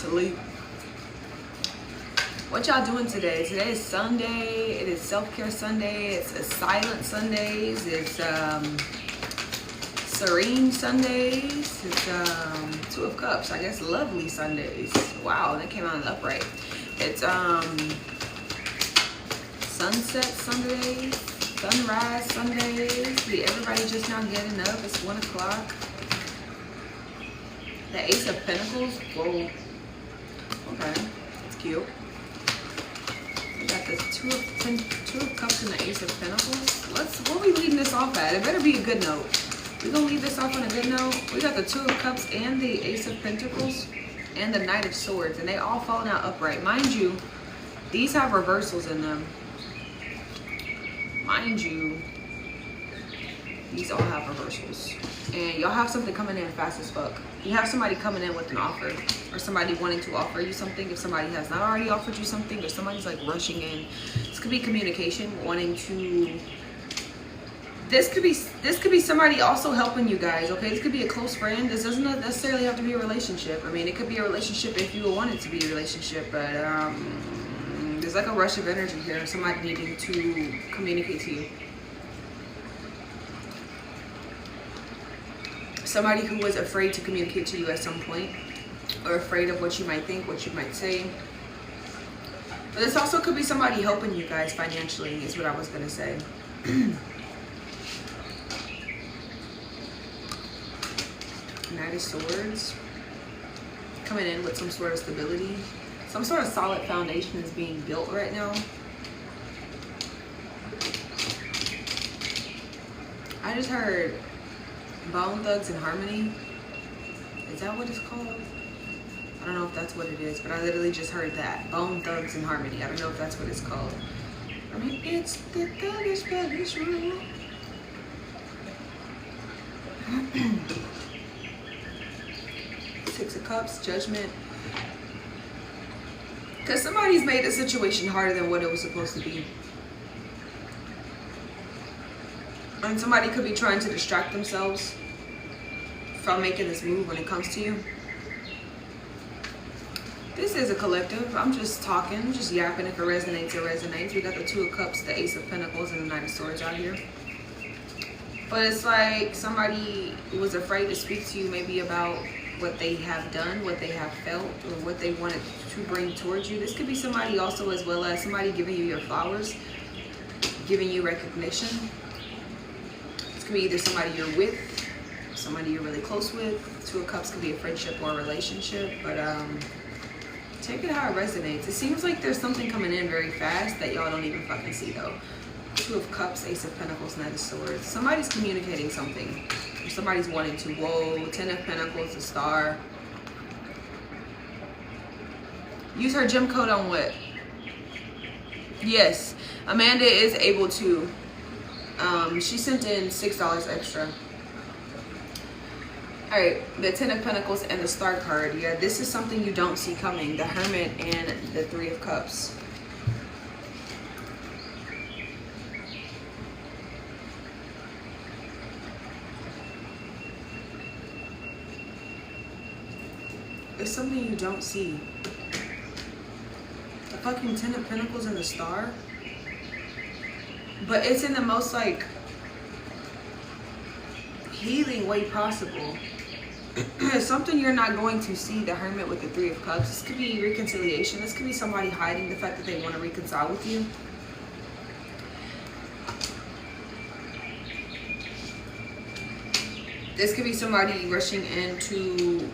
sleep. What y'all doing today? Today is Sunday. It is self-care Sunday. It's silent Sundays. It's serene Sundays. It's Two of Cups. I guess lovely Sundays. Wow, that came out in the upright. It's sunset Sundays. Sunrise Sundays. See, everybody just now getting up. It's 1 o'clock. The Ace of Pentacles. Whoa. Okay, that's cute. We got the Two of Cups and the Ace of Pentacles. What are we leading this off at? It better be a good note. We're gonna leave this off on a good note. We got the Two of Cups and the Ace of Pentacles and the Knight of Swords, and they all falling out upright. Mind you, these have reversals in them. Mind you, these all have reversals. And y'all have something coming in fast as fuck. You have somebody coming in with an offer, or somebody wanting to offer you something. If somebody has not already offered you something, or somebody's like rushing in. This could be communication, wanting to. This could be somebody also helping you guys. Okay, this could be a close friend. This doesn't necessarily have to be a relationship. I mean, it could be a relationship if you want it to be a relationship, but there's like a rush of energy here. Somebody needing to communicate to you. Somebody who was afraid to communicate to you at some point, or afraid of what you might think, what you might say. But this also could be somebody helping you guys financially, is what I was gonna say. Knight of Swords. Coming in with some sort of stability. Some sort of solid foundation is being built right now. I just heard Bone Thugs and Harmony. Is that what it's called? I don't know if that's what it is, but I literally just heard that. Bone Thugs and Harmony. I don't know if that's what it's called. I mean, it's the thuggish rule. Six of Cups, Judgment. Because somebody's made the situation harder than what it was supposed to be. And somebody could be trying to distract themselves from making this move when it comes to you. This is a collective. I'm just talking, I'm just yapping. If it resonates, it resonates. We got the Two of Cups, the Ace of Pentacles, and the Knight of Swords out here. But it's like somebody was afraid to speak to you maybe about what they have done, what they have felt, or what they wanted to bring towards you. This could be somebody also, as well as somebody giving you your flowers, giving you recognition. This could be either somebody you're with, somebody you're really close with. Two of Cups could be a friendship or a relationship, but take it how it resonates. It seems like there's something coming in very fast that y'all don't even fucking see though. Two of Cups, Ace of Pentacles, Knight of Swords. Somebody's communicating something. Or somebody's wanting to. Whoa, Ten of Pentacles, the Star. Use her gem code on what? Yes, Amanda is able to. She sent in $6 extra. Alright, the Ten of Pentacles and the Star card. Yeah, this is something you don't see coming. The Hermit and the Three of Cups. It's something you don't see. The fucking Ten of Pentacles and the Star. But it's in the most like healing way possible. Something you're not going to see. The Hermit with the Three of Cups. This could be reconciliation. This could be somebody hiding the fact that they want to reconcile with you. This could be somebody rushing in to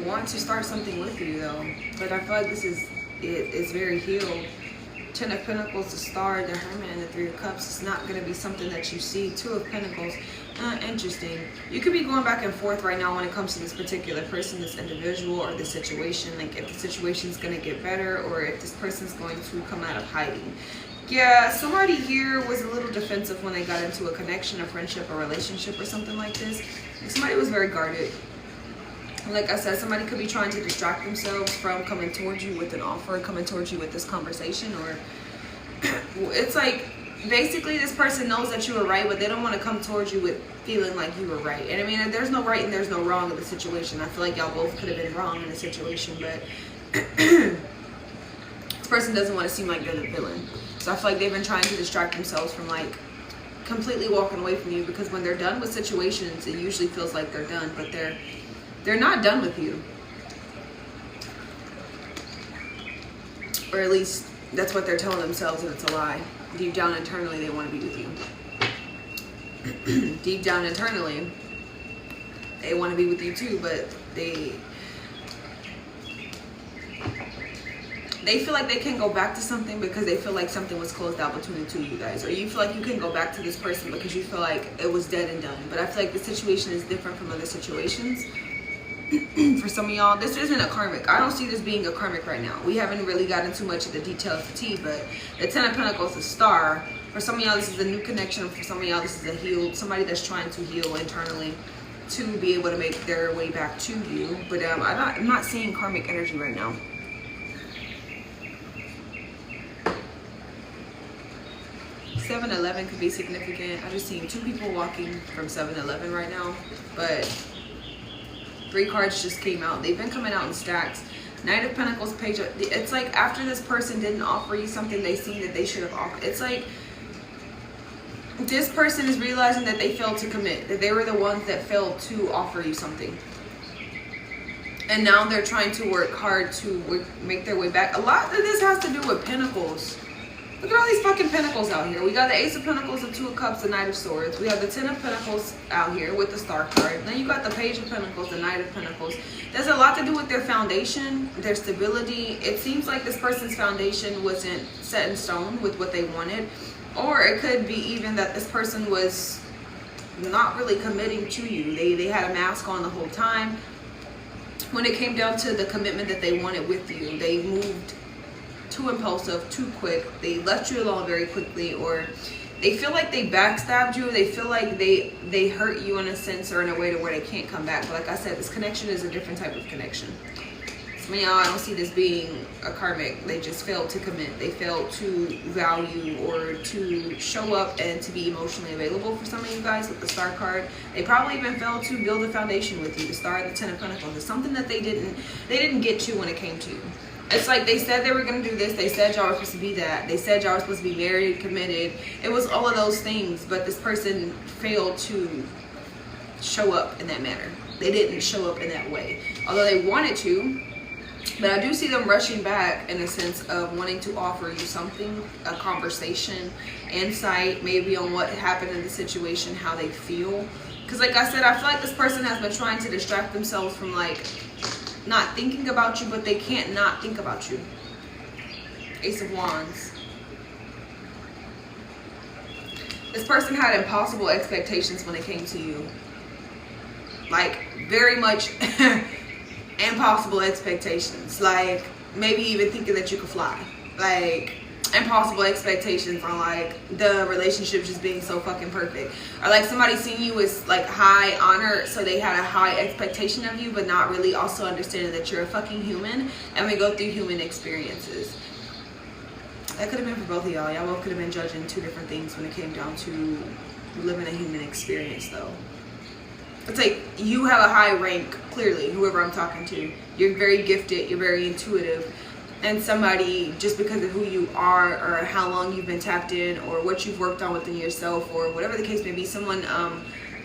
want to start something with you though. But I feel like this is it's very healed. Ten of Pentacles, the Star, the Hermit, and the Three of Cups. It's not going to be something that you see. Two of Pentacles. Interesting. You could be going back and forth right now when it comes to this particular person, this individual, or this situation. Like if the situation's going to get better, or if this person's going to come out of hiding. Yeah, somebody here was a little defensive when they got into a connection, a friendship, a relationship, or something like this. Somebody was very guarded. Like I said, somebody could be trying to distract themselves from coming towards you with an offer, coming towards you with this conversation, or it's like basically this person knows that you were right, but they don't want to come towards you with feeling like you were right. And I mean, there's no right and there's no wrong in the situation. I feel like y'all both could have been wrong in the situation, but this person doesn't want to seem like they're the villain. So I feel like they've been trying to distract themselves from like completely walking away from you, because when they're done with situations, it usually feels like they're done, but they're not done with you. Or at least that's what they're telling themselves, and it's a lie. Deep down internally, they want to be with you. Deep down internally, they want to be with you too, but they feel like they can go back to something because they feel like something was closed out between the two of you guys. Or you feel like you can go back to this person because you feel like it was dead and done. But I feel like the situation is different from other situations. For some of y'all, this isn't a karmic. I don't see this being a karmic right now. We haven't really gotten too much of the details of the tea, but the Ten of Pentacles, the Star. For some of y'all, this is a new connection. For some of y'all, this is a healed, somebody that's trying to heal internally to be able to make their way back to you. But I'm not seeing karmic energy right now. $7-11 could be significant. I'm just seeing two people walking from 7-11 right now, but 3 cards just came out. They've been coming out in stacks. Knight of Pentacles, Page of, it's like after this person didn't offer you something they seen that they should have offered. It's like this person is realizing that they failed to commit, that they were the ones that failed to offer you something. And now they're trying to work hard to make their way back. A lot of this has to do with Pentacles. Look at all these fucking Pentacles out here. We got the Ace of Pentacles, the Two of Cups, the Knight of Swords. We have the Ten of Pentacles out here with the Star card. Then you got the Page of Pentacles, the Knight of Pentacles. There's a lot to do with their foundation, their stability. It seems like this person's foundation wasn't set in stone with what they wanted. Or it could be even that this person was not really committing to you. They had a mask on the whole time. When it came down to the commitment that they wanted with you, they moved too impulsive, too quick. They left you alone very quickly, or they feel like they backstabbed you. They feel like they hurt you in a sense or in a way to where they can't come back. But like I said, this connection is a different type of connection. Some of y'all, I don't see this being a karmic. They just failed to commit. They failed to value or to show up and to be emotionally available for some of you guys with the Star card. They probably even failed to build a foundation with you. The Star and the Ten of Pentacles is something that they didn't get to when it came to you. It's like they said they were going to do this. They said y'all were supposed to be that. They said y'all were supposed to be married, committed. It was all of those things, but this person failed to show up in that manner. They didn't show up in that way, although they wanted to. But I do see them rushing back in a sense of wanting to offer you something, a conversation, insight, maybe on what happened in the situation, how they feel. Because like I said, I feel like this person has been trying to distract themselves from like not thinking about you, but they can't not think about you. Ace of Wands. This person had impossible expectations when it came to you. Like, very much impossible expectations. Like, maybe even thinking that you could fly. Like, impossible expectations on like the relationship just being so fucking perfect, or like somebody seeing you as like high honor, so they had a high expectation of you, but not really also understanding that you're a fucking human and we go through human experiences. That could have been for both of y'all. Y'all both could have been judging two different things when it came down to living a human experience though. It's like you have a high rank, clearly, whoever I'm talking to. You're very gifted, you're very intuitive. And somebody, just because of who you are or how long you've been tapped in or what you've worked on within yourself or whatever the case may be, someone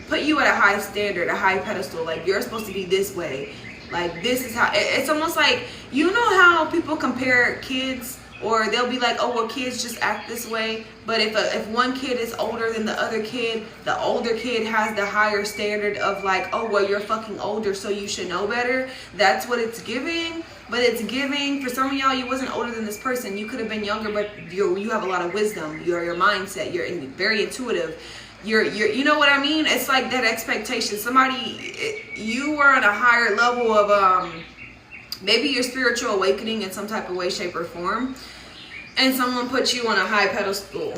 put you at a high standard, a high pedestal. Like, you're supposed to be this way. Like, this is how, it's almost like, you know how people compare kids, or they'll be like, oh, well, kids just act this way. But if one kid is older than the other kid, the older kid has the higher standard of like, oh, well, you're fucking older, so you should know better. That's what it's giving. But it's giving, for some of y'all, you wasn't older than this person. You could have been younger, but you have a lot of wisdom. Your mindset, you're very intuitive. You know what I mean? It's like that expectation. You were on a higher level of maybe your spiritual awakening in some type of way, shape, or form, and someone put you on a high pedestal.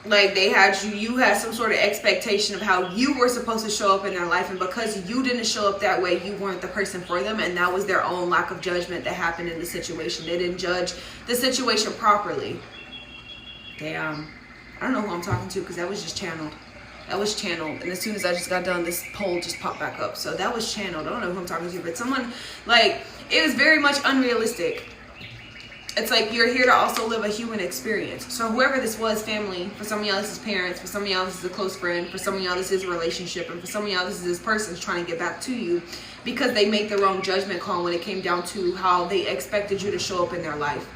Like, they had you had some sort of expectation of how you were supposed to show up in their life, and because you didn't show up that way, you weren't the person for them, and that was their own lack of judgment that happened in the situation. They didn't judge the situation properly. Damn. I don't know who I'm talking to, because that was just channeled. That was channeled. And as soon as I just got done, this poll just popped back up. So that was channeled. I don't know who I'm talking to, but someone, like, it was very much unrealistic. It's like you're here to also live a human experience. So whoever this was, family, for some of y'all this is parents, for some of y'all this is a close friend, for some of y'all this is a relationship, and for some of y'all this is this person's trying to get back to you because they made the wrong judgment call when it came down to how they expected you to show up in their life.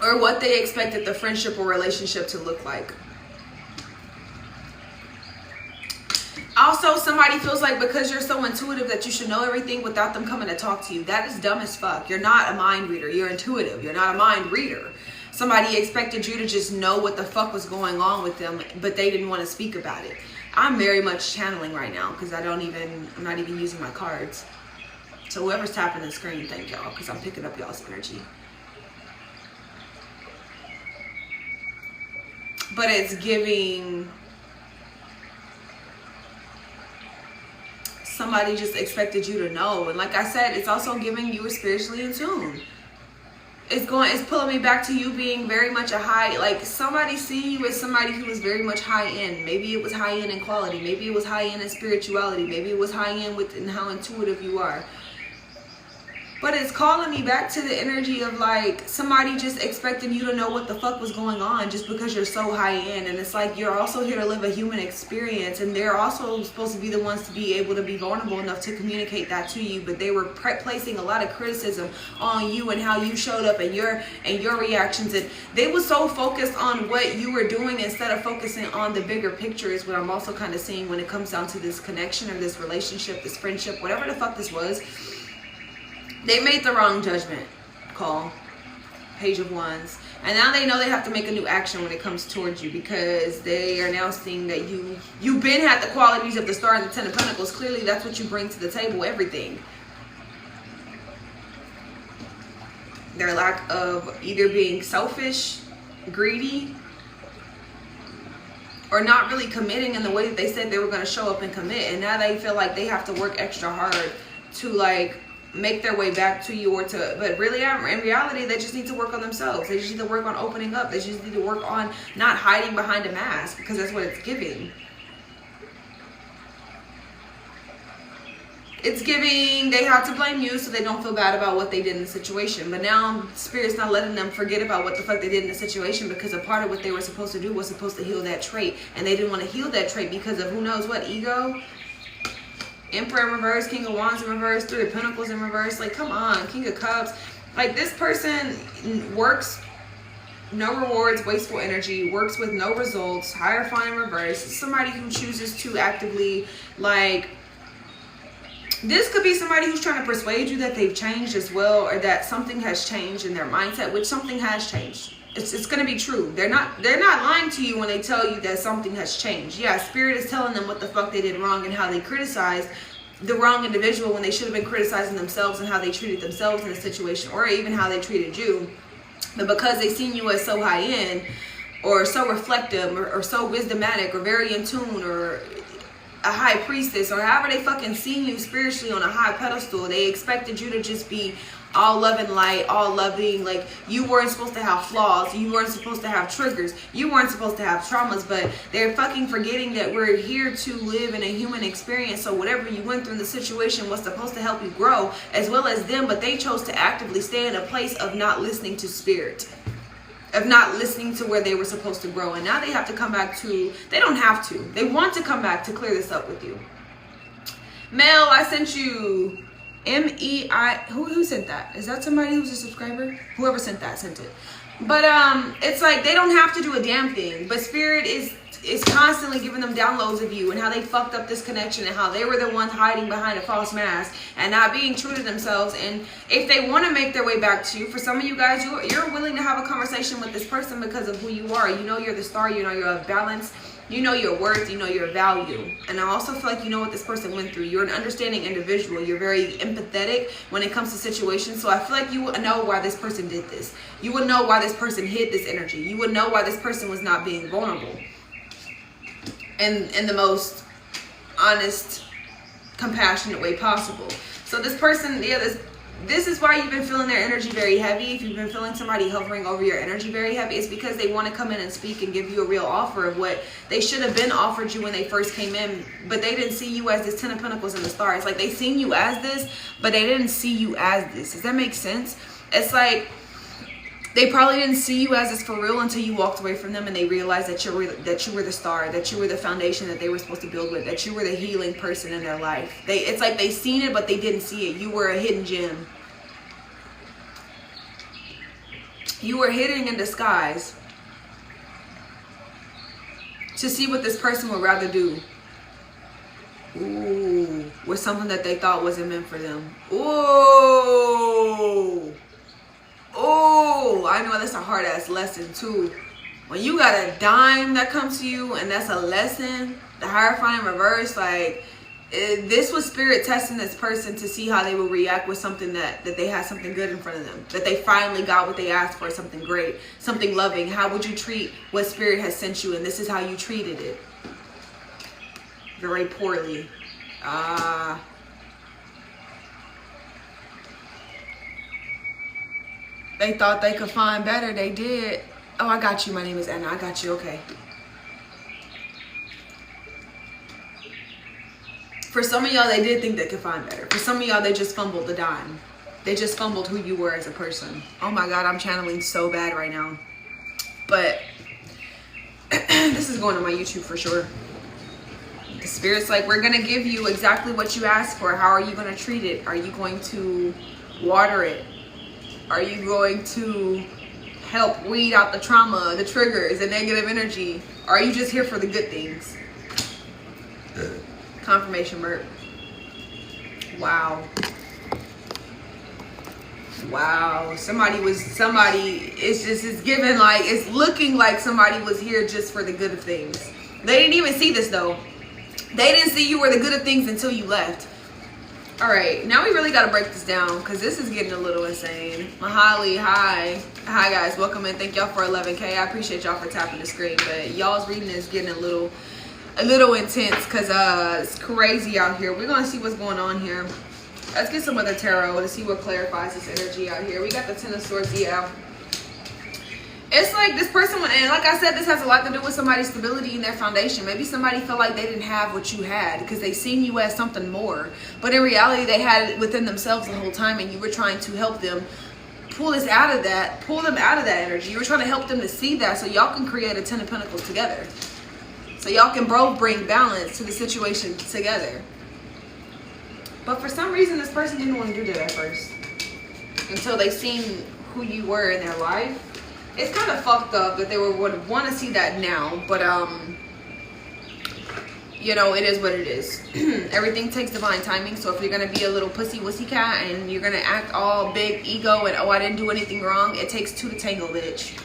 Or what they expected the friendship or relationship to look like. Also, somebody feels like because you're so intuitive that you should know everything without them coming to talk to you. That is dumb as fuck. You're not a mind reader. You're intuitive. You're not a mind reader. Somebody expected you to just know what the fuck was going on with them, but they didn't want to speak about it. I'm very much channeling right now because I'm not even using my cards. So whoever's tapping the screen, thank y'all, because I'm picking up y'all's energy. But it's giving... somebody just expected you to know. And like I said, it's also giving you a spiritually in tune. It's pulling me back to you being very much a high, like somebody see you as somebody who was very much high end. Maybe it was high end in quality. Maybe it was high end in spirituality. Maybe it was high end within how intuitive you are. But it's calling me back to the energy of like somebody just expecting you to know what the fuck was going on just because you're so high end. And it's like you're also here to live a human experience, and they're also supposed to be the ones to be able to be vulnerable enough to communicate that to you. But they were placing a lot of criticism on you and how you showed up and your reactions, and they were so focused on what you were doing instead of focusing on the bigger picture is what I'm also kind of seeing when it comes down to this connection or this relationship, this friendship, whatever the fuck this was. They made the wrong judgment call. Page of Wands. And now they know they have to make a new action when it comes towards you, because they are now seeing that you've been had the qualities of the Star and the Ten of Pentacles. Clearly that's what you bring to the table, everything. Their lack of either being selfish, greedy, or not really committing in the way that they said they were going to show up and commit. And now they feel like they have to work extra hard to like make their way back to you, or to, but really in reality they just need to work on themselves. They just need to work on opening up. They just need to work on not hiding behind a mask, because that's what it's giving. It's giving they have to blame you so they don't feel bad about what they did in the situation. But now Spirit's not letting them forget about what the fuck they did in the situation, because a part of what they were supposed to do was supposed to heal that trait, and they didn't want to heal that trait because of who knows what, ego. Emperor in reverse, King of Wands in reverse, Three of Pentacles in reverse. Like, come on, King of Cups. Like, this person works, no rewards, wasteful energy, works with no results, Hierophant in reverse. Somebody who chooses to actively, like, this could be somebody who's trying to persuade you that they've changed as well, or that something has changed in their mindset, which something has changed. It's going to be true. They're not lying to you when they tell you that something has changed. Yeah, Spirit is telling them what the fuck they did wrong and how they criticized the wrong individual when they should have been criticizing themselves and how they treated themselves in a situation, or even how they treated you. But because they seen you as so high end, or so reflective, or so wisdomatic, or very in tune, or a high priestess, or however they fucking seen you spiritually on a high pedestal, they expected you to just be all love and light, all loving. Like, you weren't supposed to have flaws, you weren't supposed to have triggers, you weren't supposed to have traumas. But they're fucking forgetting that we're here to live in a human experience. So whatever you went through in the situation was supposed to help you grow, as well as them. But they chose to actively stay in a place of not listening to Spirit, of not listening to where they were supposed to grow. And now they have to come back to, they don't have to, they want to come back to clear this up with you. Mel, I sent you MEI, who sent that? Is that somebody who's a subscriber? Whoever sent that sent it. But it's like they don't have to do a damn thing, but Spirit is constantly giving them downloads of you and how they fucked up this connection, and how they were the ones hiding behind a false mask and not being true to themselves. And if they want to make their way back to you, for some of you guys, you're willing to have a conversation with this person because of who you are. You know you're the star, you know you're a balance, you know your worth, you know your value. And I also feel like you know what this person went through. You're an understanding individual. You're very empathetic when it comes to situations. So I feel like you would know why this person did this. You would know why this person hid this energy. You would know why this person was not being vulnerable. And in the most honest, compassionate way possible. So this person, yeah, this is why you've been feeling their energy very heavy. If you've been feeling somebody hovering over your energy very heavy, it's because they want to come in and speak and give you a real offer of what they should have been offered you when they first came in, but they didn't see you as this 10 of Pentacles and the Star. It's like they seen you as this, but they didn't see you as this. Does that make sense? It's like they probably didn't see you as this for real until you walked away from them and they realized that you were the star, that you were the foundation that they were supposed to build with, that you were the healing person in their life. It's like they seen it, but they didn't see it. You were a hidden gem. You were hidden in disguise to see what this person would rather do. Ooh, with something that they thought wasn't meant for them. Ooh. Oh, I know that's a hard ass lesson too. When you got a dime that comes to you and that's a lesson, the Hierophant in reverse, like this was spirit testing this person to see how they will react with something that they had something good in front of them, that they finally got what they asked for, something great, something loving. How would you treat what spirit has sent you? And this is how you treated it. Very poorly. They thought they could find better. They did. Oh, I got you. My name is Anna. I got you. Okay. For some of y'all, they did think they could find better. For some of y'all, they just fumbled the dime. They just fumbled who you were as a person. Oh my God, I'm channeling so bad right now. But this is going on my YouTube for sure. The spirit's like, we're going to give you exactly what you asked for. How are you going to treat it? Are you going to water it? Are you going to help weed out the trauma, the triggers, the negative energy? Or are you just here for the good things? Confirmation Merc. Wow. Wow. It's given like, it's looking like somebody was here just for the good of things. They didn't even see this though. They didn't see you were the good of things until you left. All right, now we really got to break this down because this is getting a little insane. Mahali, hi guys, welcome in. Thank y'all for 11K. I appreciate y'all for tapping the screen, but y'all's reading is getting a little intense because it's crazy out here. We're gonna see what's going on here. Let's get some other tarot to see what clarifies this energy out here. We got the 10 of Swords. Yeah. It's like this person, and like I said, this has a lot to do with somebody's stability in their foundation. Maybe somebody felt like they didn't have what you had because they seen you as something more. But in reality, they had it within themselves the whole time, and you were trying to help them pull them out of that energy. You were trying to help them to see that so y'all can create a 10 of Pentacles together. So y'all can both bring balance to the situation together. But for some reason, this person didn't want to do that at first. Until they seen who you were in their life. It's kind of fucked up that they would want to see that now, but you know, it is what it is. Everything takes divine timing. So if you're gonna be a little pussy cat and you're gonna act all big ego and oh I didn't do anything wrong, it takes two to tango, bitch.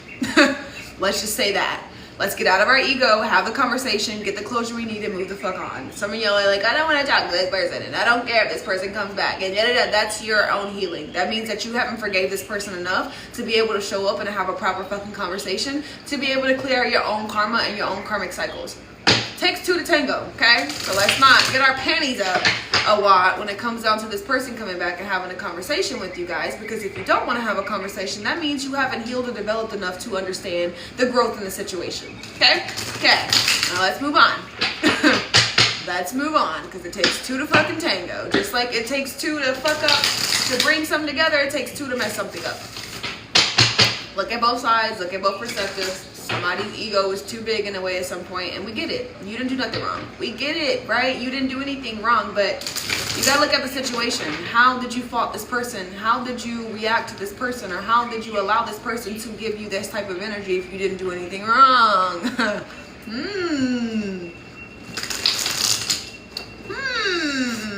Let's just say that. Let's get out of our ego, have the conversation, get the closure we need, and move the fuck on. Some of y'all are like, I don't want to talk to this person, and I don't care if this person comes back, and that's your own healing. That means that you haven't forgave this person enough to be able to show up and have a proper fucking conversation, to be able to clear your own karma and your own karmic cycles. Takes two to tango, okay? So let's not get our panties up a lot when it comes down to this person coming back and having a conversation with you guys, because if you don't want to have a conversation, that means you haven't healed or developed enough to understand the growth in the situation. Okay? Okay. Now let's move on. Let's move on, because it takes two to fucking tango. Just like it takes two to fuck up, to bring something together, it takes two to mess something up. Look at both sides, look at both perspectives. Somebody's ego is too big in a way at some point, and we get it. You didn't do nothing wrong. We get it, right? You didn't do anything wrong, but you gotta look at the situation. How did you fault this person? How did you react to this person? Or how did you allow this person to give you this type of energy if you didn't do anything wrong?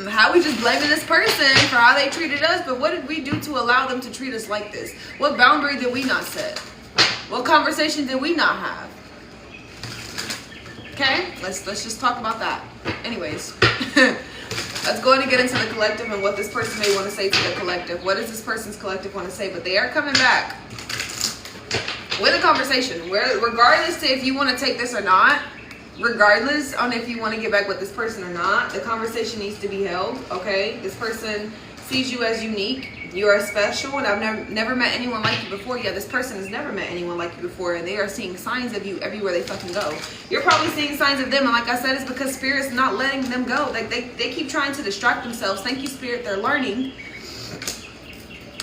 How we just blaming this person for how they treated us, but what did we do to allow them to treat us like this? What boundary did we not set? What conversation did we not have? Okay, let's just talk about that. Anyways, let's go ahead and get into the collective and what this person may want to say to the collective. What does this person's collective want to say? But they are coming back with a conversation. Regardless to if you want to take this or not, regardless on if you want to get back with this person or not, the conversation needs to be held. Okay, this person sees you as unique. You are special, and I've never met anyone like you before. Yeah, this person has never met anyone like you before, and they are seeing signs of you everywhere they fucking go. You're probably seeing signs of them, and like I said, it's because Spirit's not letting them go. Like they keep trying to distract themselves. Thank you, Spirit. They're learning.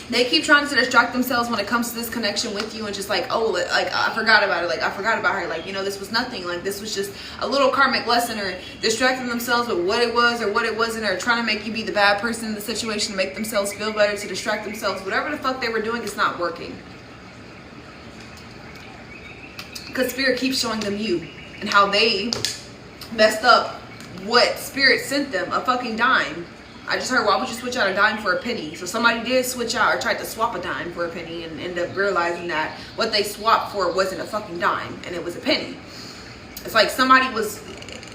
They keep trying to distract themselves when it comes to this connection with you, and just like, oh, like I forgot about it. Like I forgot about her. Like, you know, this was nothing. Like this was just a little karmic lesson, or distracting themselves with what it was or what it wasn't, or trying to make you be the bad person in the situation to make themselves feel better, to distract themselves. Whatever the fuck they were doing is not working. Because Spirit keeps showing them you and how they messed up what Spirit sent them, a fucking dime. I just heard, why would you switch out a dime for a penny? So somebody did switch out or tried to swap a dime for a penny, and ended up realizing that what they swapped for wasn't a fucking dime, and it was a penny. It's like somebody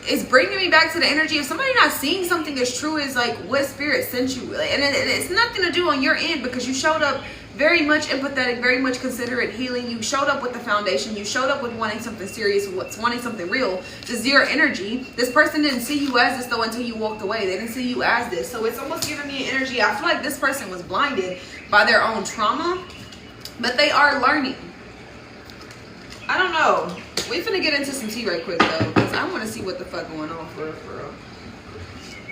it's bringing me back to the energy of somebody not seeing something as true as like what Spirit sent you. And it's nothing to do on your end, because you showed up very much empathetic, very much considerate, healing. You showed up with the foundation. You showed up with wanting something serious, wanting something real. This is your energy. This person didn't see you as this though until you walked away. They didn't see you as this. So it's almost giving me an energy. I feel like this person was blinded by their own trauma, but they are learning. I don't know. We finna get into some tea right quick though, because I want to see what the fuck going on for real.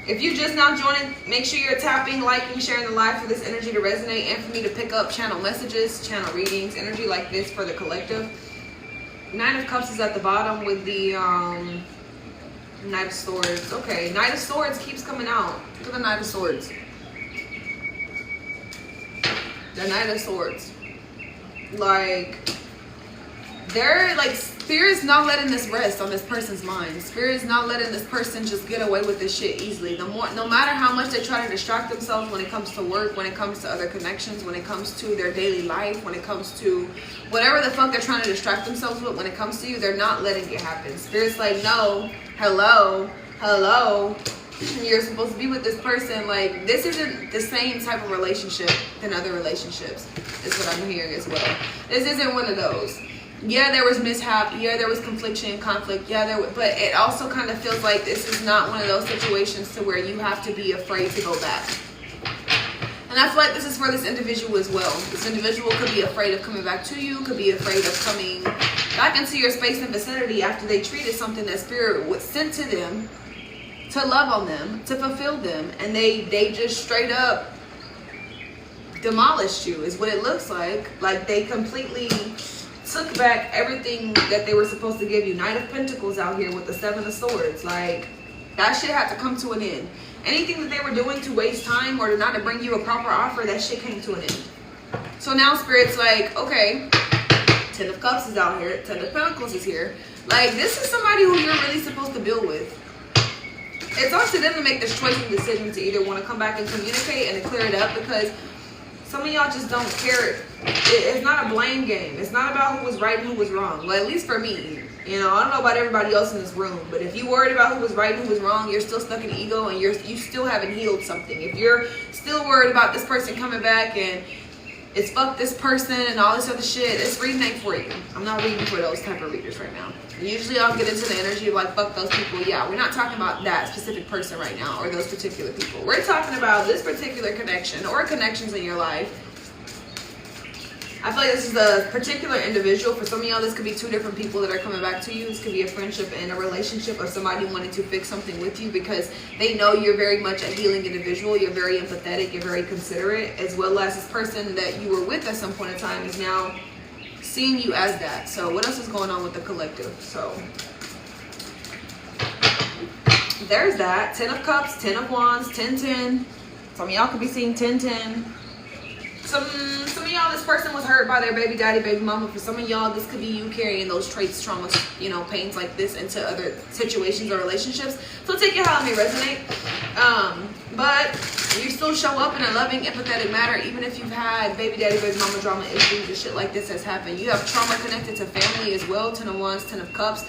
If you just now joining, make sure you're tapping, liking, sharing the live for this energy to resonate, and for me to pick up channel messages, channel readings, energy like this for the collective. Nine of Cups is at the bottom with the Knight of Swords. Okay, Knight of Swords keeps coming out. Look at the Knight of Swords. The Knight of Swords. Like, they're like, Spirit's not letting this rest on this person's mind. Spirit is not letting this person just get away with this shit easily. No matter how much they try to distract themselves when it comes to work, when it comes to other connections, when it comes to their daily life, when it comes to whatever the fuck they're trying to distract themselves with, when it comes to you, they're not letting it happen. Spirit's like, no, hello, you're supposed to be with this person. Like, this isn't the same type of relationship than other relationships, is what I'm hearing as well. This isn't one of those. Yeah, there was mishap. Yeah, there was conflict. Yeah, but it also kind of feels like this is not one of those situations to where you have to be afraid to go back. And I feel like this is for this individual as well. This individual could be afraid of coming back to you, could be afraid of coming back into your space and vicinity after they treated something that Spirit was sent to them to love on them, to fulfill them, and they just straight up demolished you, is what it looks like. Like, they completely took back everything that they were supposed to give you. Knight of Pentacles out here with the Seven of Swords. Like, that shit had to come to an end. Anything that they were doing to waste time or to not to bring you a proper offer, that shit came to an end. So now Spirit's like, okay, Ten of Cups is out here, Ten of Pentacles is here. Like, this is somebody who you're really supposed to build with. It's up to them to make this choice and decision to either want to come back and communicate and to clear it up, because some of y'all just don't care. It's not a blame game. It's not about who was right and who was wrong. Well, at least for me. You know, I don't know about everybody else in this room, but if you worried about who was right and who was wrong, you're still stuck in ego, and you still haven't healed something. If you're still worried about this person coming back and it's fuck this person and all this other shit, this reading ain't for you. I'm not reading for those type of readers right now. Usually I'll get into the energy of like, fuck those people. Yeah, we're not talking about that specific person right now, or those particular people. We're talking about this particular connection or connections in your life. I feel like this is a particular individual. For some of y'all, this could be two different people that are coming back to you. This could be a friendship and a relationship, or somebody wanting to fix something with you because they know you're very much a healing individual. You're very empathetic. You're very considerate, as well as this person that you were with at some point in time is now seeing you as that. So what else is going on with the collective? So there's that. 10 of Cups, 10 of Wands, 10-10. Some of y'all could be seeing 10-10. Some of y'all, this person was hurt by their baby daddy, baby mama. For some of y'all, this could be you carrying those traits, traumas, you know, pains like this into other situations or relationships. So take it how it may resonate. But you still show up in a loving, empathetic manner, even if you've had baby daddy, baby mama drama issues and shit like this has happened. You have trauma connected to family as well. 10 of Wands, 10 of Cups.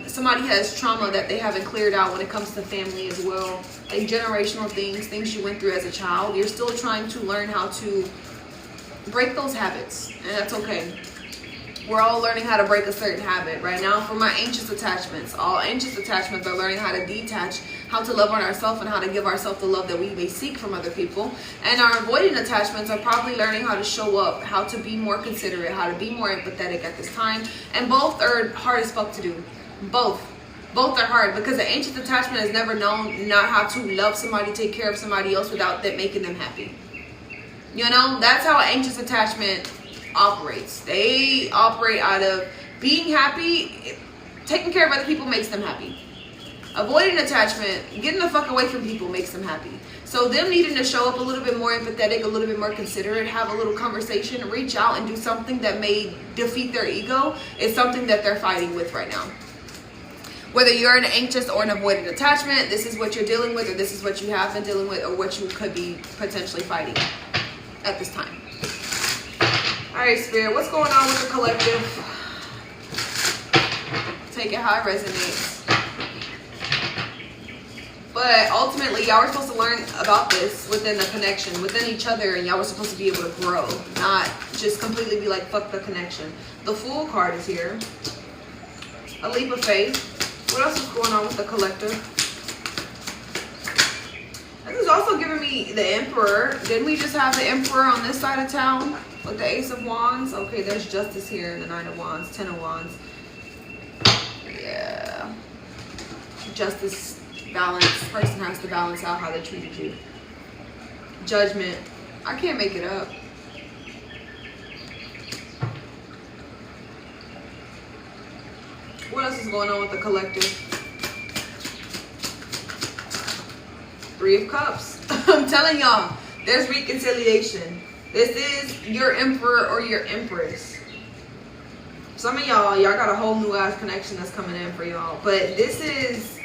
Somebody has trauma that they haven't cleared out when it comes to family as well. Like generational things you went through as a child. You're still trying to learn how to break those habits, and that's okay. We're all learning how to break a certain habit. Right now, for my anxious attachments, all anxious attachments are learning how to detach, how to love on ourselves, and how to give ourselves the love that we may seek from other people. And our avoiding attachments are probably learning how to show up, how to be more considerate, how to be more empathetic at this time. And both are hard as fuck to do. Both are hard, because the anxious attachment has never known not how to love somebody, take care of somebody else without that making them happy. You know, that's how anxious attachment operates. They operate out of being happy. Taking care of other people makes them happy. Avoiding attachment, getting the fuck away from people, makes them happy. So them needing to show up a little bit more empathetic, a little bit more considerate, have a little conversation, reach out and do something that may defeat their ego is something that they're fighting with right now. Whether you're an anxious or an avoidant attachment, this is what you're dealing with, or this is what you have been dealing with, or what you could be potentially fighting at this time. All right, Spirit, what's going on with the collective? Take it how it resonates. But ultimately, y'all were supposed to learn about this within the connection, within each other, and y'all were supposed to be able to grow, not just completely be like, fuck the connection. The Fool card is here. A leap of faith. What else is going on with the collective? This is also giving me the Emperor. Didn't we just have the Emperor on this side of town? With the Ace of Wands. Okay, there's Justice here in the Nine of Wands, 10 of Wands. Yeah. Justice, balance. Person has to balance out how they treated you. Judgment. I can't make it up. What else is going on with the collective? Three of Cups. I'm telling y'all, there's reconciliation. This is your Emperor or your Empress. Some of y'all got a whole new ass connection that's coming in for y'all. But this is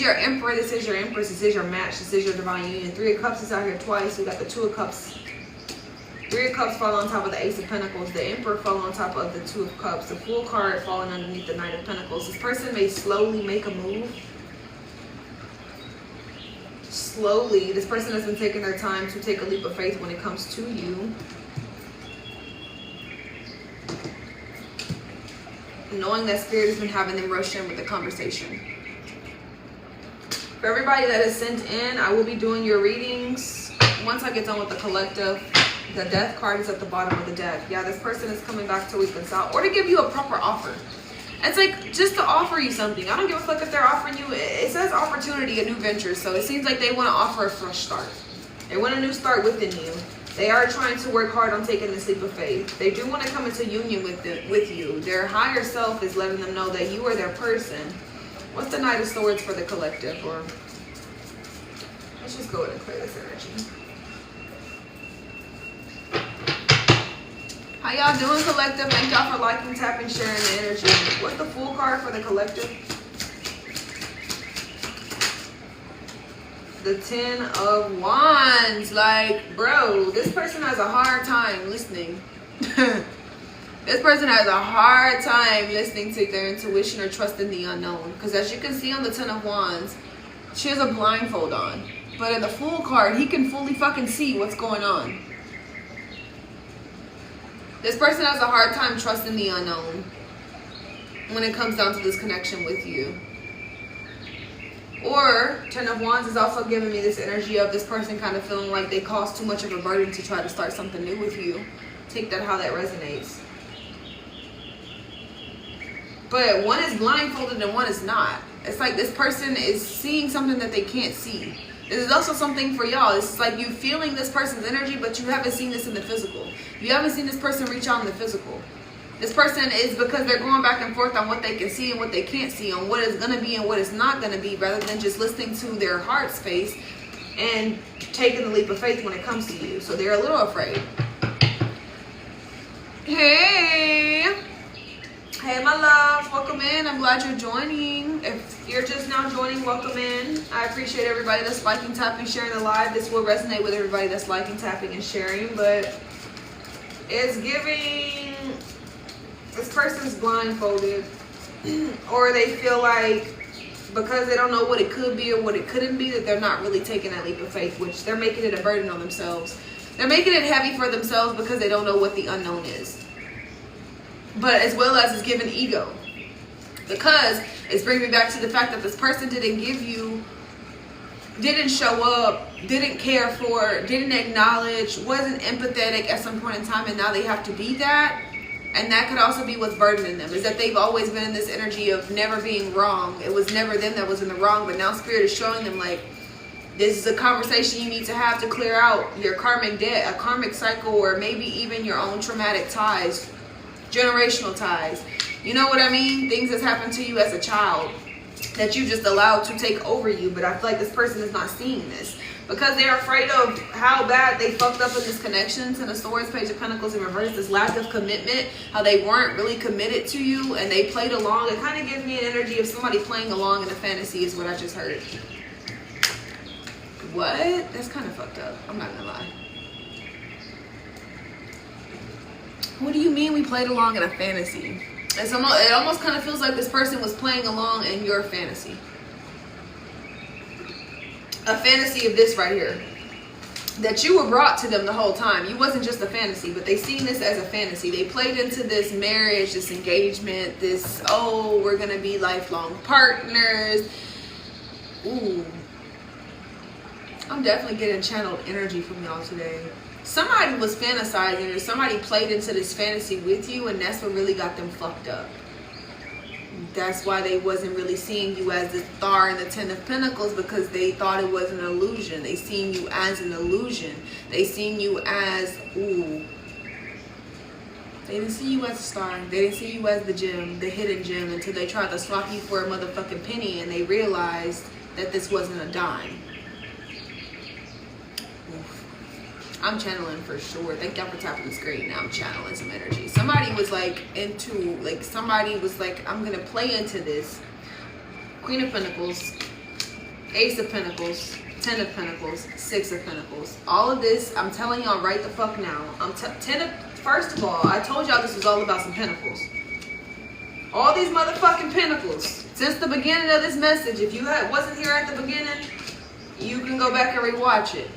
your Emperor, this is your Empress, this is your match, this is your divine union. Three of Cups is out here twice. We got the Two of Cups. Three of Cups fall on top of the Ace of Pentacles. The Emperor fall on top of the Two of Cups. The Fool card falling underneath the Knight of Pentacles. This person may slowly make a move. Slowly. This person has been taking their time to take a leap of faith when it comes to you. Knowing that Spirit has been having them rush in with the conversation. For everybody that is sent in, I will be doing your readings once I get done with the collective. The Death card is at the bottom of the deck. Yeah, this person is coming back to weekend out or to give you a proper offer. It's like just to offer you something. I don't give a fuck if they're offering you. It says opportunity, a new venture. So it seems like they want to offer a fresh start. They want a new start within you. They are trying to work hard on taking this leap of faith. They do want to come into union with you. Their higher self is letting them know that you are their person. What's the Knight of Swords for the collective? Or let's just go ahead and clear this energy. How y'all doing, collective? Thank y'all for liking, tapping, sharing the energy. What's the Fool card for the collective? The 10 of Wands. Like, bro, this person has a hard time listening. This person has a hard time listening to their intuition or trusting the unknown. Because as you can see on the 10 of Wands, she has a blindfold on. But in the Fool card, he can fully fucking see what's going on. This person has a hard time trusting the unknown when it comes down to this connection with you. Or 10 of Wands is also giving me this energy of this person kind of feeling like they caused too much of a burden to try to start something new with you. Take that how that resonates. But one is blindfolded and one is not. It's like this person is seeing something that they can't see. This is also something for y'all. It's like you feeling this person's energy, but you haven't seen this in the physical. You haven't seen this person reach out in the physical. This person is because they're going back and forth on what they can see and what they can't see, on what is going to be and what is not going to be, rather than just listening to their heart space and taking the leap of faith when it comes to you. So they're a little afraid. Hey. Hey, my loves. Welcome in. I'm glad you're joining. If you're just now joining, welcome in. I appreciate everybody that's liking, tapping, sharing the live. This will resonate with everybody that's liking, tapping, and sharing, but it's giving this person's blindfolded, or they feel like because they don't know what it could be or what it couldn't be, that they're not really taking that leap of faith, which they're making it a burden on themselves. They're making it heavy for themselves because they don't know what the unknown is. but as well as it's giving ego. Because it's bringing me back to the fact that this person didn't show up, didn't care for, didn't acknowledge, wasn't empathetic at some point in time, and now they have to be that. And that could also be what's burdening them, is that they've always been in this energy of never being wrong. It was never them that was in the wrong, but now Spirit is showing them, like, this is a conversation you need to have to clear out your karmic debt, a karmic cycle, or maybe even your own traumatic ties, generational ties. You know what I mean? Things that's happened to you as a child that you just allowed to take over you. But I feel like this person is not seeing this because they're afraid of how bad they fucked up in this connection to the Swords, Page of Pentacles in reverse, this lack of commitment, how they weren't really committed to you and they played along. It kind of gives me an energy of somebody playing along in a fantasy is what I just heard. What? That's kind of fucked up. I'm not gonna lie. What do you mean we played along in a fantasy? It almost kind of feels like this person was playing along in your fantasy. A fantasy of this right here. That you were brought to them the whole time. You wasn't just a fantasy, but they seen this as a fantasy. They played into this marriage, this engagement, this, oh, we're going to be lifelong partners. Ooh. I'm definitely getting channeled energy from y'all today. Somebody was fantasizing or somebody played into this fantasy with you, and that's what really got them fucked up. That's why they wasn't really seeing you as the star in the Ten of Pentacles, because they thought it was an illusion. They seen you as an illusion. They seen you as, ooh. They didn't see you as a star. They didn't see you as the gem, the hidden gem, until they tried to swap you for a motherfucking penny and they realized that this wasn't a dime. I'm channeling for sure. Thank y'all for tapping the screen. Now I'm channeling some energy. Somebody was like into, like somebody was like, I'm going to play into this. Queen of Pentacles, Ace of Pentacles, Ten of Pentacles, Six of Pentacles. All of this, I'm telling y'all right the fuck now. First of all, I told y'all this was all about some pentacles. All these motherfucking pentacles. Since the beginning of this message, if you wasn't here at the beginning, you can go back and rewatch it.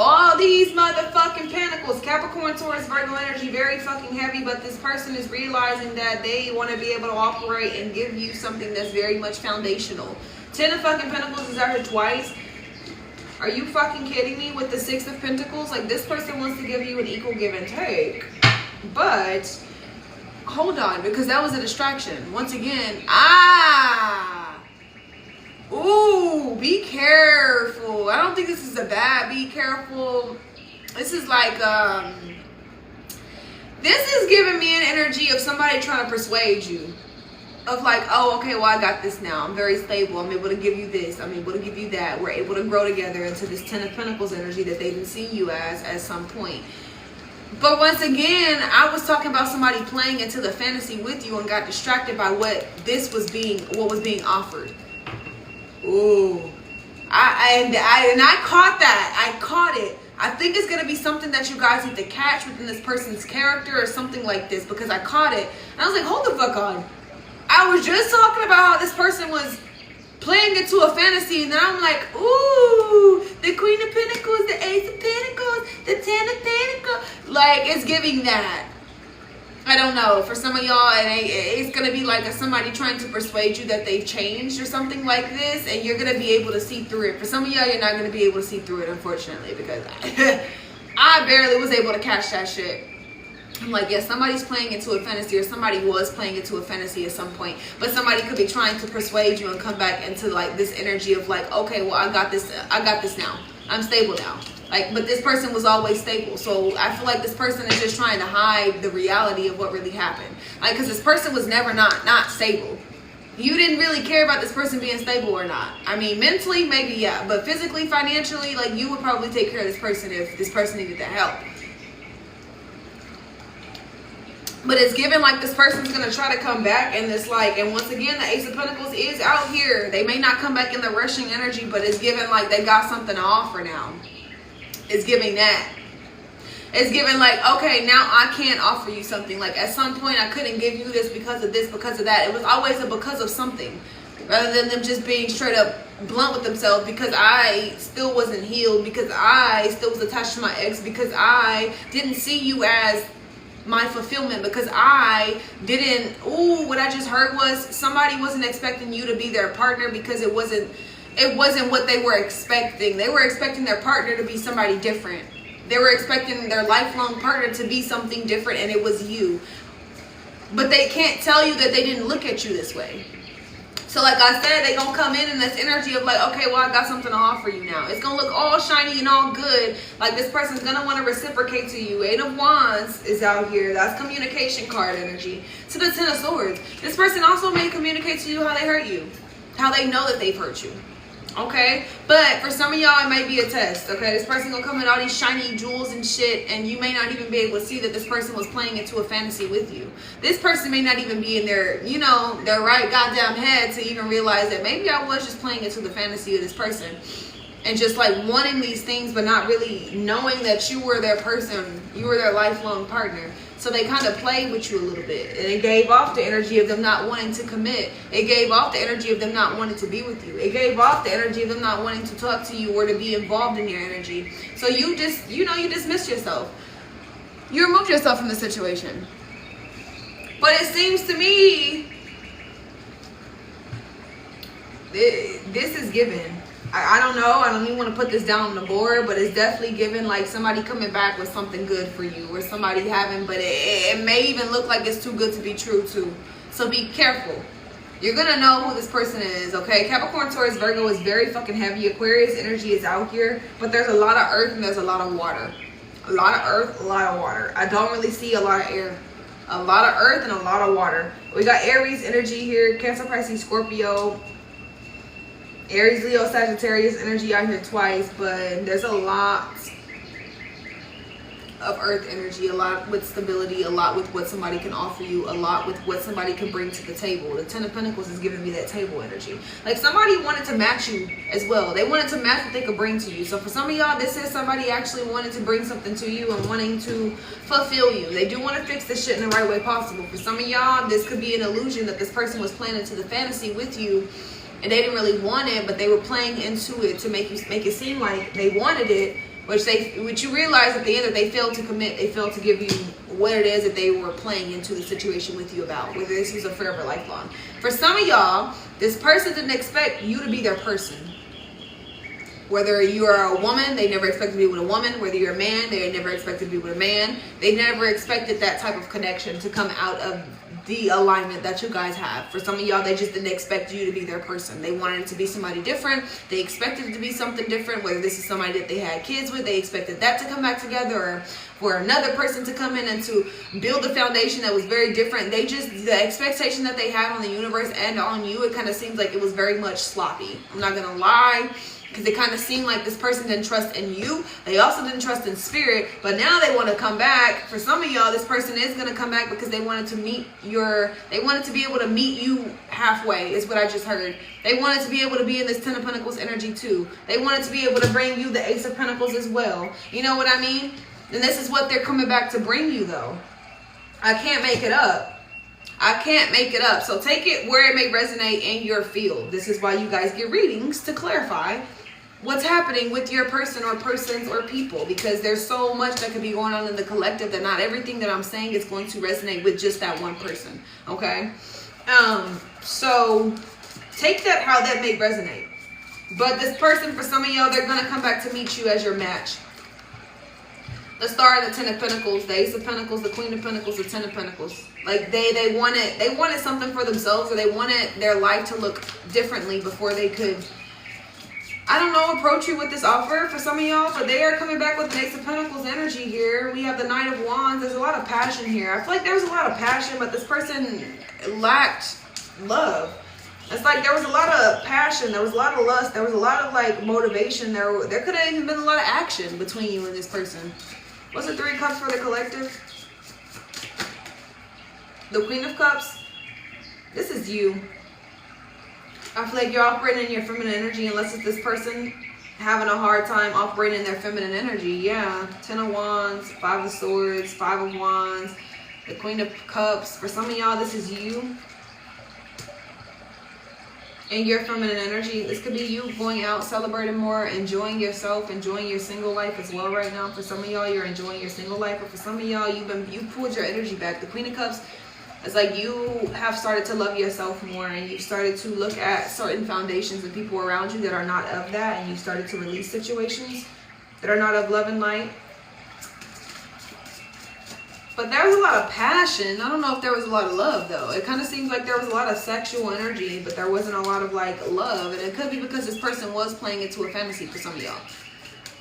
All these motherfucking pentacles, Capricorn, Taurus, Virgo energy, very fucking heavy, but this person is realizing that they want to be able to operate and give you something that's very much foundational. Ten of fucking Pentacles is out here twice. Are you fucking kidding me with the Six of Pentacles? Like, this person wants to give you an equal give and take. But, hold on, because that was a distraction. Once again, ooh, be careful. I don't think this is a bad, be careful. This is like, this is giving me an energy of somebody trying to persuade you. Of like, oh, okay, well, I got this now. I'm very stable. I'm able to give you this. I'm able to give you that. We're able to grow together into this Ten of Pentacles energy that they didn't see you as at some point. But once again, I was talking about somebody playing into the fantasy with you and got distracted by what was being offered. Ooh, I caught that. I caught it. I think it's going to be something that you guys need to catch within this person's character or something like this, because I caught it. And I was like, hold the fuck on. I was just talking about how this person was playing into a fantasy, and then I'm like, ooh, the Queen of Pentacles, the Ace of Pentacles, the Ten of Pentacles. Like, it's giving that. I don't know. For some of y'all, it's going to be like somebody trying to persuade you that they've changed or something like this, and you're going to be able to see through it. For some of y'all, you're not going to be able to see through it, unfortunately, because I barely was able to catch that shit. I'm like, yeah, somebody's playing into a fantasy, or somebody was playing into a fantasy at some point, but somebody could be trying to persuade you and come back into like this energy of like, okay, well, I got this now. I'm stable now. Like, but this person was always stable. So I feel like this person is just trying to hide the reality of what really happened. Like, because this person was never not stable. You didn't really care about this person being stable or not. I mean, mentally, maybe, yeah. But physically, financially, like, you would probably take care of this person if this person needed the help. But it's given like this person's going to try to come back, and it's like, and once again, the Ace of Pentacles is out here. They may not come back in the rushing energy, but it's given like they got something to offer now. It's giving that. It's giving like, okay, now I can't offer you something. Like, at some point, I couldn't give you this, because of that. It was always a because of something, rather than them just being straight up blunt with themselves, because I still wasn't healed, because I still was attached to my ex, because I didn't see you as my fulfillment, because I didn't, what I just heard was somebody wasn't expecting you to be their partner because it wasn't what they were expecting. They were expecting their partner to be somebody different. They were expecting their lifelong partner to be something different, and it was you. But they can't tell you that they didn't look at you this way. So like I said, they gonna come in this energy of like, okay, well, I got something to offer you now. It's gonna look all shiny and all good. Like this person's gonna want to reciprocate to you. Eight of Wands is out here. That's communication card energy. To the Ten of Swords. This person also may communicate to you how they hurt you. How they know that they've hurt you. Okay, but for some of y'all it might be a test. Okay, this person gonna come in all these shiny jewels and shit, and you may not even be able to see that this person was playing into a fantasy with you. This person may not even be in their, you know, their right goddamn head to even realize that maybe I was just playing into the fantasy of this person, and just like wanting these things but not really knowing that you were their person, you were their lifelong partner. So they kind of played with you a little bit, and it gave off the energy of them not wanting to commit. It gave off the energy of them not wanting to be with you. It gave off the energy of them not wanting to talk to you or to be involved in your energy. So you just, you know, you dismissed yourself. You removed yourself from the situation. But it seems to me, this is given. I don't know. I don't even want to put this down on the board, but it's definitely given like somebody coming back with something good for you, or somebody having, but it may even look like it's too good to be true too. So be careful. You're going to know who this person is, okay? Capricorn, Taurus, Virgo is very fucking heavy. Aquarius energy is out here, but there's a lot of earth and there's a lot of water. A lot of earth, a lot of water. I don't really see a lot of air. A lot of earth and a lot of water. We got Aries energy here, Cancer, Pisces, Scorpio, Aries, Leo, Sagittarius energy out here twice, but there's a lot of earth energy, a lot with stability, a lot with what somebody can offer you, a lot with what somebody can bring to the table. The Ten of Pentacles is giving me that table energy. Like somebody wanted to match you as well. They wanted to match what they could bring to you. So for some of y'all, this is somebody actually wanting to bring something to you and wanting to fulfill you. They do want to fix this shit in the right way possible. For some of y'all, this could be an illusion that this person was playing into the fantasy with you, and they didn't really want it, but they were playing into it to make it seem like they wanted it, which you realize at the end that they failed to commit. They failed to give you what it is that they were playing into the situation with you about, whether this was a forever lifelong. For some of y'all, this person didn't expect you to be their person. Whether you are a woman, they never expected to be with a woman. Whether you're a man, they never expected to be with a man. They never expected that type of connection to come out of the alignment that you guys have. For some of y'all, they just didn't expect you to be their person. They wanted it to be somebody different. They expected it to be something different. Whether this is somebody that they had kids with, they expected that to come back together, or for another person to come in and to build a foundation that was very different. The expectation that they had on the universe and on you, it kind of seems like it was very much sloppy. I'm not gonna lie. Because it kind of seemed like this person didn't trust in you. They also didn't trust in spirit. But now they want to come back. For some of y'all, this person is going to come back because they wanted to be able to meet you halfway, is what I just heard. They wanted to be able to be in this Ten of Pentacles energy too. They wanted to be able to bring you the Ace of Pentacles as well. You know what I mean? And this is what they're coming back to bring you though. I can't make it up. I can't make it up. So take it where it may resonate in your field. This is why you guys get readings, to clarify what's happening with your person or persons or people, because there's so much that could be going on in the collective that not everything that I'm saying is going to resonate with just that one person. Okay? So take that how that may resonate. But this person, for some of y'all, they're going to come back to meet you as your match. The Star and the Ten of Pentacles, the Ace of Pentacles, the Queen of Pentacles, the Ten of Pentacles. Like they wanted something for themselves, or they wanted their life to look differently before they could, I don't know, approach you with this offer for some of y'all. But they are coming back with the Ace of Pentacles energy here. We have the Knight of Wands. There's a lot of passion here. I feel like there was a lot of passion, but this person lacked love. It's like there was a lot of passion, there was a lot of lust, there was a lot of like motivation. There could have even been a lot of action between you and this person. What's the Three of Cups for the collective? The Queen of Cups. This is you. I feel like you're operating in your feminine energy, unless it's this person having a hard time operating in their feminine energy. Yeah. Ten of Wands, Five of Swords, Five of Wands, the Queen of Cups. For some of y'all, this is you. in your feminine energy. This could be you going out, celebrating more, enjoying yourself, enjoying your single life as well right now. For some of y'all, you're enjoying your single life. But for some of y'all, you pulled your energy back. The Queen of Cups, it's like you have started to love yourself more, and you've started to look at certain foundations and people around you that are not of that, and you started to release situations that are not of love and light. But there was a lot of passion. I don't know if there was a lot of love, though. It kind of seems like there was a lot of sexual energy, but there wasn't a lot of, like, love. And it could be because this person was playing into a fantasy for some of y'all.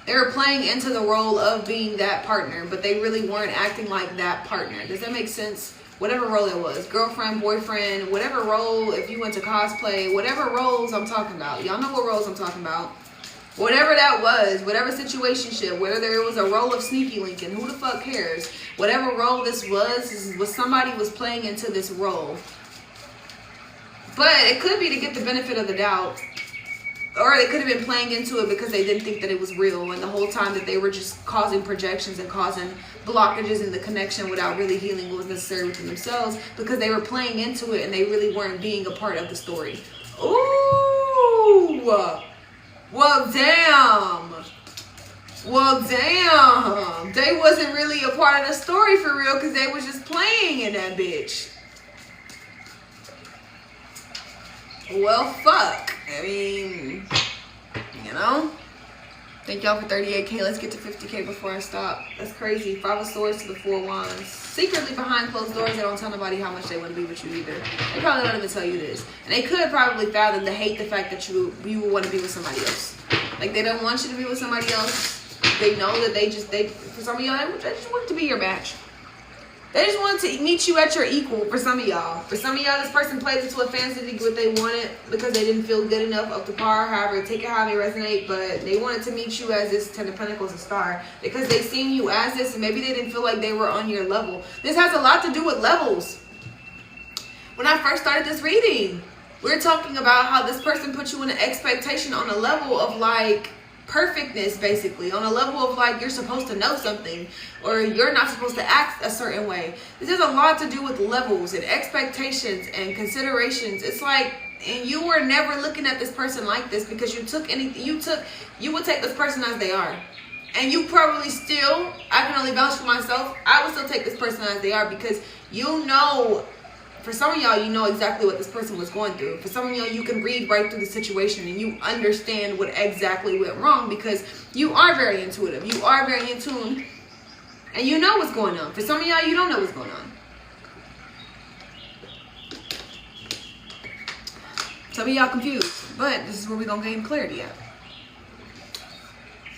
They were playing into the role of being that partner, but they really weren't acting like that partner. Does that make sense? Whatever role it was. Girlfriend, boyfriend, whatever role, if you went to cosplay, whatever roles I'm talking about. Y'all know what roles I'm talking about. Whatever that was, whatever situationship, whether there was a role of sneaky linking, who the fuck cares? Whatever role this was somebody was playing into this role. But it could be to get the benefit of the doubt. Or they could have been playing into it because they didn't think that it was real. And the whole time that they were just causing projections and causing blockages in the connection without really healing what was necessary within themselves. Because they were playing into it and they really weren't being a part of the story. Ooh! Well, damn. Well, damn. They wasn't really a part of the story for real because they was just playing in that bitch. Well, fuck. I mean, you know. Thank y'all for 38K. Let's get to 50K before I stop. That's crazy. 5 of Swords to the 4 of Wands. Secretly behind closed doors, they don't tell nobody how much they want to be with you either. They probably don't even tell you this. And they could probably fathom to hate the fact that you would want to be with somebody else. Like, they don't want you to be with somebody else. They know that for some of y'all, they just want to be your match. They just wanted to meet you at your equal for some of y'all. For some of y'all, this person plays into a fantasy to get what they wanted because they didn't feel good enough up to par, however, take it how they resonate, but they wanted to meet you as this Ten of Pentacles, a star, because they seen you as this, and maybe they didn't feel like they were on your level. This has a lot to do with levels. When I first started this reading, we were talking about how this person put you in an expectation on a level of, like, perfectness, basically, on a level of like you're supposed to know something or you're not supposed to act a certain way. This has a lot to do with levels and expectations and considerations. It's like, and you were never looking at this person like this because you would take this person as they are. And you probably still, I can only vouch for myself, I would still take this person as they are because you know, for some of y'all, you know exactly what this person was going through. For some of y'all, you can read right through the situation and you understand what exactly went wrong because you are very intuitive. You are very in tune and you know what's going on. For some of y'all, you don't know what's going on. Some of y'all confused, but this is where we're going to gain clarity at.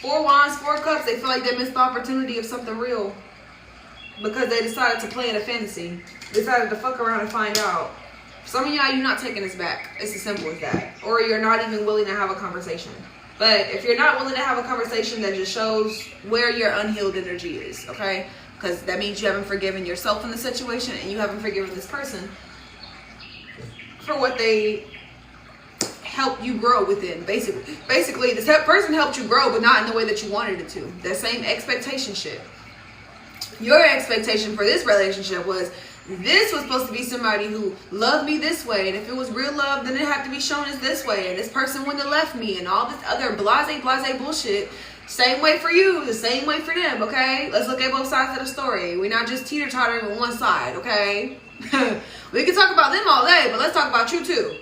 4 Wands, 4 Cups, they feel like they missed the opportunity of something real because they decided to play in a fantasy. Decided to fuck around and find out. Some of y'all, you're not taking this back. It's as simple as that. Or you're not even willing to have a conversation. But if you're not willing to have a conversation, that just shows where your unhealed energy is, okay? Because that means you haven't forgiven yourself in the situation and you haven't forgiven this person for what they helped you grow within. Basically, this person helped you grow, but not in the way that you wanted it to. That same expectation shit. Your expectation for this relationship was, this was supposed to be somebody who loved me this way, and if it was real love, then it had to be shown as this way, and this person wouldn't have left me, and all this other blase bullshit. Same way for you, the same way for them, okay? Let's look at both sides of the story. We're not just teeter-tottering on one side, okay? We can talk about them all day, but let's talk about you too.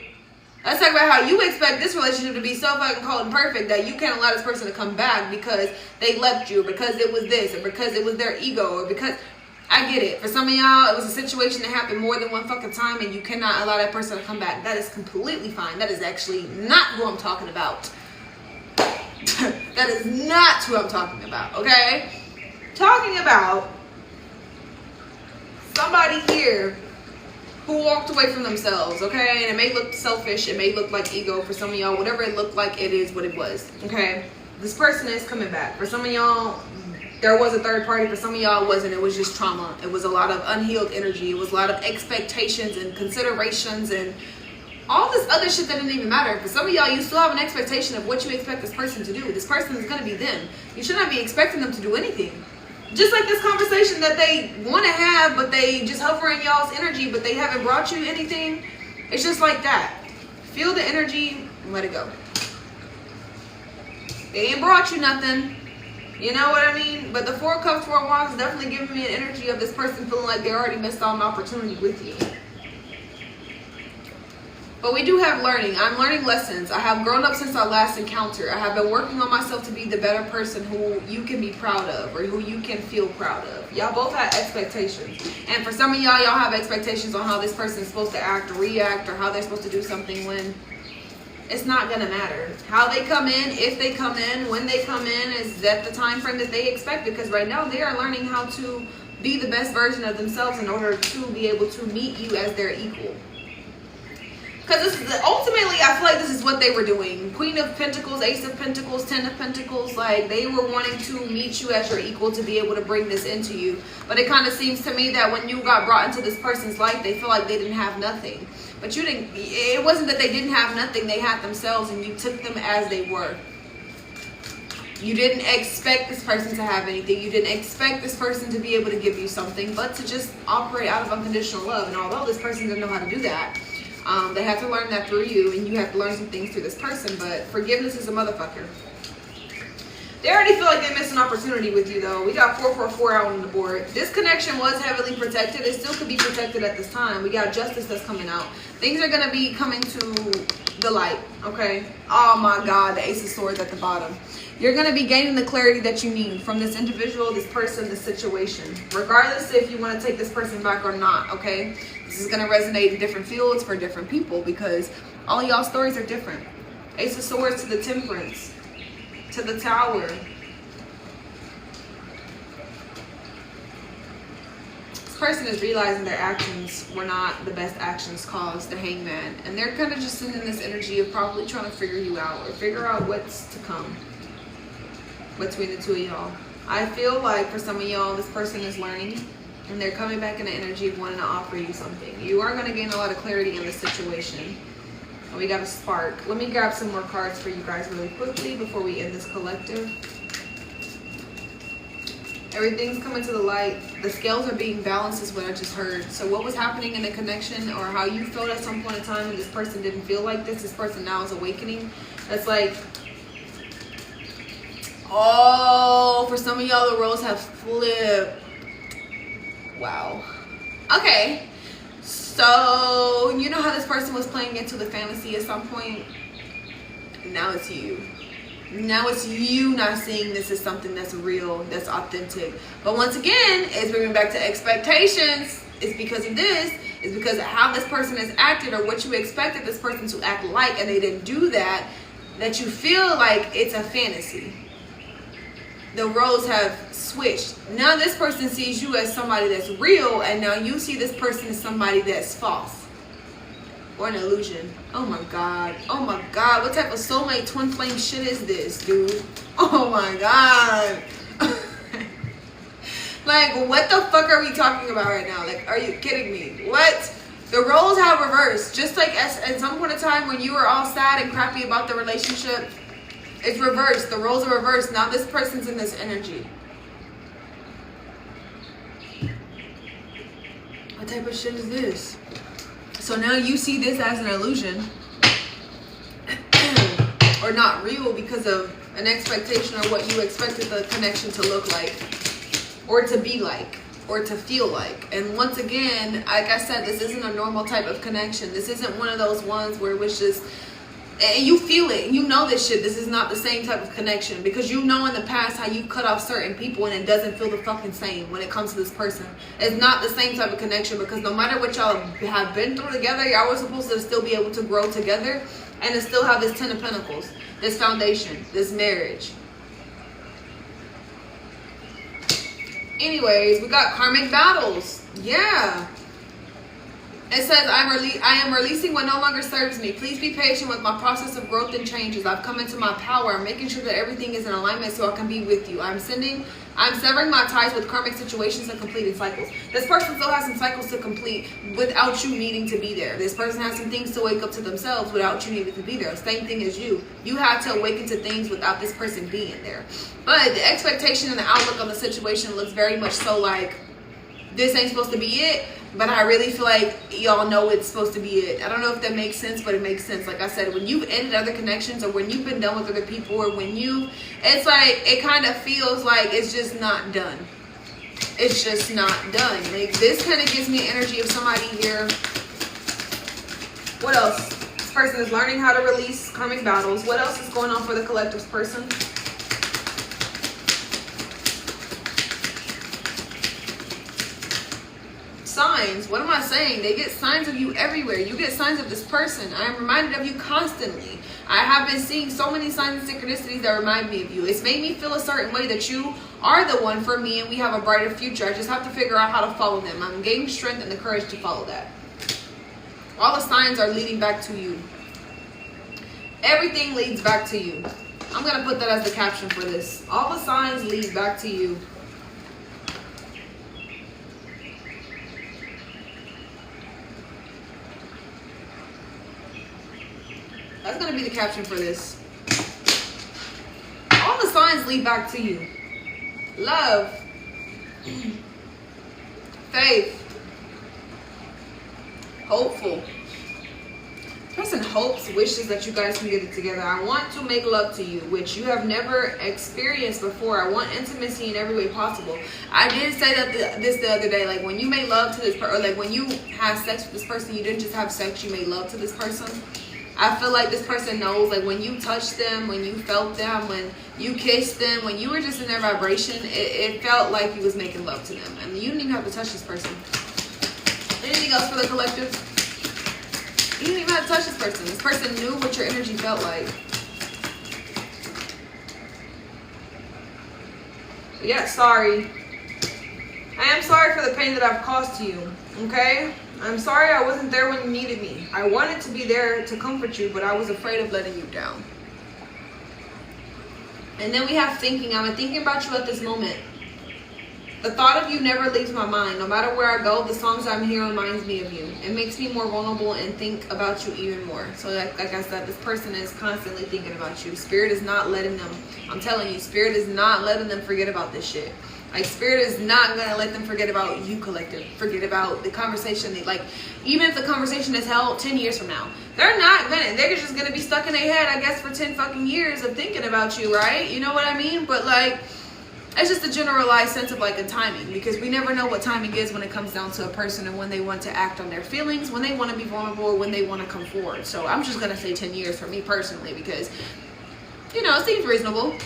Let's talk about how you expect this relationship to be so fucking cold and perfect that you can't allow this person to come back because they left you, because it was this, or because it was their ego, or because... I get it. For some of y'all, it was a situation that happened more than one fucking time and you cannot allow that person to come back. That is completely fine. That is actually not who I'm talking about. That is not who I'm talking about, okay? Talking about somebody here who walked away from themselves, okay? And it may look selfish. It may look like ego for some of y'all. Whatever it looked like, it is what it was, okay? This person is coming back. For some of y'all, there was a third party. For some of y'all, it wasn't. It was just trauma. It was a lot of unhealed energy. It was a lot of expectations and considerations and all this other shit that didn't even matter. For some of y'all, you still have an expectation of what you expect this person to do. This person is going to be them. You should not be expecting them to do anything. Just like this conversation that they want to have, but they just hover in y'all's energy, but they haven't brought you anything. It's just like that. Feel the energy and let it go. They ain't brought you nothing. You know what I mean? But the Four of Cups, Four of Wands is definitely giving me an energy of this person feeling like they already missed out on an opportunity with you. But we do have learning. I'm learning lessons. I have grown up since our last encounter. I have been working on myself to be the better person who you can be proud of or who you can feel proud of. Y'all both have expectations. And for some of y'all have expectations on how this person is supposed to act or react or how they're supposed to do something when it's not going to matter. How they come in, if they come in, when they come in is at the time frame that they expect, because right now they are learning how to be the best version of themselves in order to be able to meet you as their equal. Because this is ultimately, I feel like this is what they were doing. Queen of Pentacles, Ace of Pentacles, Ten of Pentacles. Like, they were wanting to meet you as your equal to be able to bring this into you. But it kind of seems to me that when you got brought into this person's life, they feel like they didn't have nothing. But you didn't. It wasn't that they didn't have nothing. They had themselves, and you took them as they were. You didn't expect this person to have anything. You didn't expect this person to be able to give you something, but to just operate out of unconditional love. And although this person didn't know how to do that, they had to learn that through you, and you have to learn some things through this person. But forgiveness is a motherfucker. They already feel like they missed an opportunity with you, though. We got 444 out on the board. This connection was heavily protected. It still could be protected at this time. We got justice that's coming out. Things are going to be coming to the light, okay? Oh, my God. The Ace of Swords at the bottom. You're going to be gaining the clarity that you need from this individual, this person, this situation. Regardless if you want to take this person back or not, okay? This is going to resonate in different fields for different people because all y'all stories are different. Ace of Swords to the Temperance. To the Tower. This person is realizing their actions were not the best actions caused, the Hangman. And they're kind of just in this energy of probably trying to figure you out or figure out what's to come between the two of y'all. I feel like for some of y'all, this person is learning and they're coming back in the energy of wanting to offer you something. You are going to gain a lot of clarity in this situation. And we got a spark. Let me grab some more cards for you guys really quickly before we end this collective. Everything's coming to the light. The scales are being balanced is what I just heard. So what was happening in the connection or how you felt at some point in time and this person didn't feel like this person now is awakening. That's like, oh, for some of y'all the roles have flipped. Wow. Okay. So, you know how this person was playing into the fantasy at some point? Now it's you. Now it's you not seeing this as something that's real, that's authentic. But once again, it's bringing back to expectations. It's because of this. It's because of how this person has acted or what you expected this person to act like and they didn't do that, that you feel like it's a fantasy. The roles have switched. Now this person sees you as somebody that's real, and now you see this person as somebody that's false or an illusion. Oh my God. Oh my God. What type of soulmate twin flame shit is this, dude? Oh my God. Like, what the fuck are we talking about right now? Like, are you kidding me? What? The roles have reversed. Just like at some point in time when you were all sad and crappy about the relationship, it's reversed. The roles are reversed. Now this person's in this energy. What type of shit is this? So now you see this as an illusion. Or not real because of an expectation or what you expected the connection to look like. Or to be like. Or to feel like. And once again, like I said, this isn't a normal type of connection. This isn't one of those ones where it was just... And you feel it. You know this shit. This is not the same type of connection. Because you know in the past how you cut off certain people and it doesn't feel the fucking same when it comes to this person. It's not the same type of connection because no matter what y'all have been through together, y'all were supposed to still be able to grow together and to still have this Ten of Pentacles, this foundation, this marriage. Anyways, we got karmic battles. Yeah. It says, I am releasing what no longer serves me. Please be patient with my process of growth and changes. I've come into my power. I'm making sure that everything is in alignment so I can be with you. I'm severing my ties with karmic situations and completing cycles. This person still has some cycles to complete without you needing to be there. This person has some things to wake up to themselves without you needing to be there. Same thing as you. You had to awaken to things without this person being there. But the expectation and the outlook on the situation looks very much so like, this ain't supposed to be it. but I really feel like y'all know it's supposed to be it. I don't know if that makes sense, but it makes sense. Like I said, when you've ended other connections, or when you've been done with other people, or it's like, it kind of feels like it's just not done. It's just not done. Like, this kind of gives me energy of somebody here. What else? This person is learning how to release karmic battles. What else is going on for the collective's person? Signs. What am I saying? They get signs of you everywhere. You get signs of this person. I am reminded of you constantly. I have been seeing so many signs and synchronicities that remind me of you. It's made me feel a certain way that you are the one for me and we have a brighter future. I just have to figure out how to follow them. I'm gaining strength and the courage to follow that. All the signs are leading back to you. Everything leads back to you. I'm going to put that as the caption for this. All the signs lead back to you. That's going to be the caption for this. All the signs lead back to you. Love. Faith. Hopeful. Person hopes, wishes that you guys can get it together. I want to make love to you, which you have never experienced before. I want intimacy in every way possible. I did say that this the other day. Like, when you made love to this person, or like when you had sex with this person, you didn't just have sex, you made love to this person. I feel like this person knows, like, when you touched them, when you felt them, when you kissed them, when you were just in their vibration, it felt like you was making love to them. And you didn't even have to touch this person. Anything else for the collective? You didn't even have to touch this person. This person knew what your energy felt like. But yeah, sorry. I am sorry for the pain that I've caused to you, okay? I'm sorry I wasn't there when you needed me. I wanted to be there to comfort you, but I was afraid of letting you down. And then we have thinking. I've been thinking about you at this moment. The thought of you never leaves my mind. No matter where I go, the songs I'm hearing reminds me of you. It makes me more vulnerable and think about you even more. So like I said, this person is constantly thinking about you. Spirit is not letting them, I'm telling you, Spirit is not letting them forget about this shit. Like, Spirit is not going to let them forget about you, collective. Forget about the conversation. Like, even if the conversation is held 10 years from now, they're just going to be stuck in their head, I guess, for 10 fucking years of thinking about you, right? You know what I mean? But, like, it's just a generalized sense of, like, a timing. Because we never know what timing is when it comes down to a person and when they want to act on their feelings, when they want to be vulnerable, or when they want to come forward. So I'm just going to say 10 years for me personally, because, you know, it seems reasonable.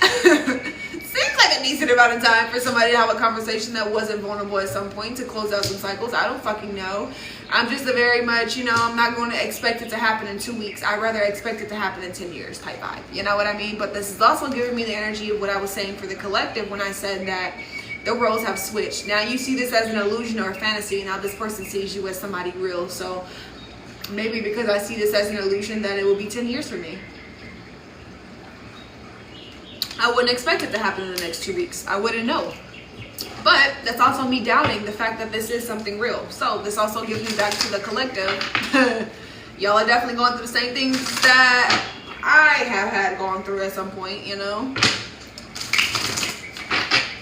Seems like a decent amount of time for somebody to have a conversation that wasn't vulnerable at some point to close out some cycles. I don't fucking know. I'm just a very much, you know, I'm not going to expect it to happen in 2 weeks. I'd rather expect it to happen in 10 years type vibe. You know what I mean? But this is also giving me the energy of what I was saying for the collective when I said that the roles have switched. Now you see this as an illusion or a fantasy. Now this person sees you as somebody real. So maybe because I see this as an illusion, that it will be 10 years for me. I wouldn't expect it to happen in the next 2 weeks. I wouldn't know. But that's also me doubting the fact that this is something real. So this also gives me back to the collective. Y'all are definitely going through the same things that I have had gone through at some point, you know.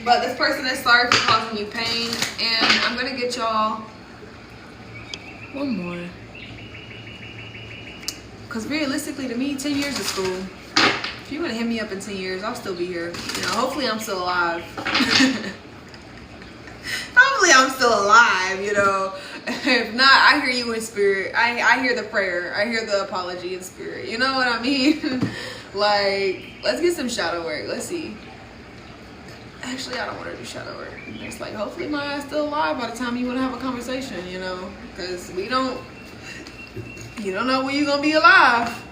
But this person is sorry for causing you pain. And I'm going to get y'all one more. Because realistically, to me, 10 years is cool. If you want to hit me up in 10 years, I'll still be here. You know, hopefully I'm still alive. Hopefully I'm still alive, you know. If not, I hear you in spirit. I hear the prayer. I hear the apology in spirit. You know what I mean? Like, let's get some shadow work. Let's see. Actually, I don't want to do shadow work. It's like, hopefully my ass still alive by the time you want to have a conversation, you know. Because you don't know when you're going to be alive.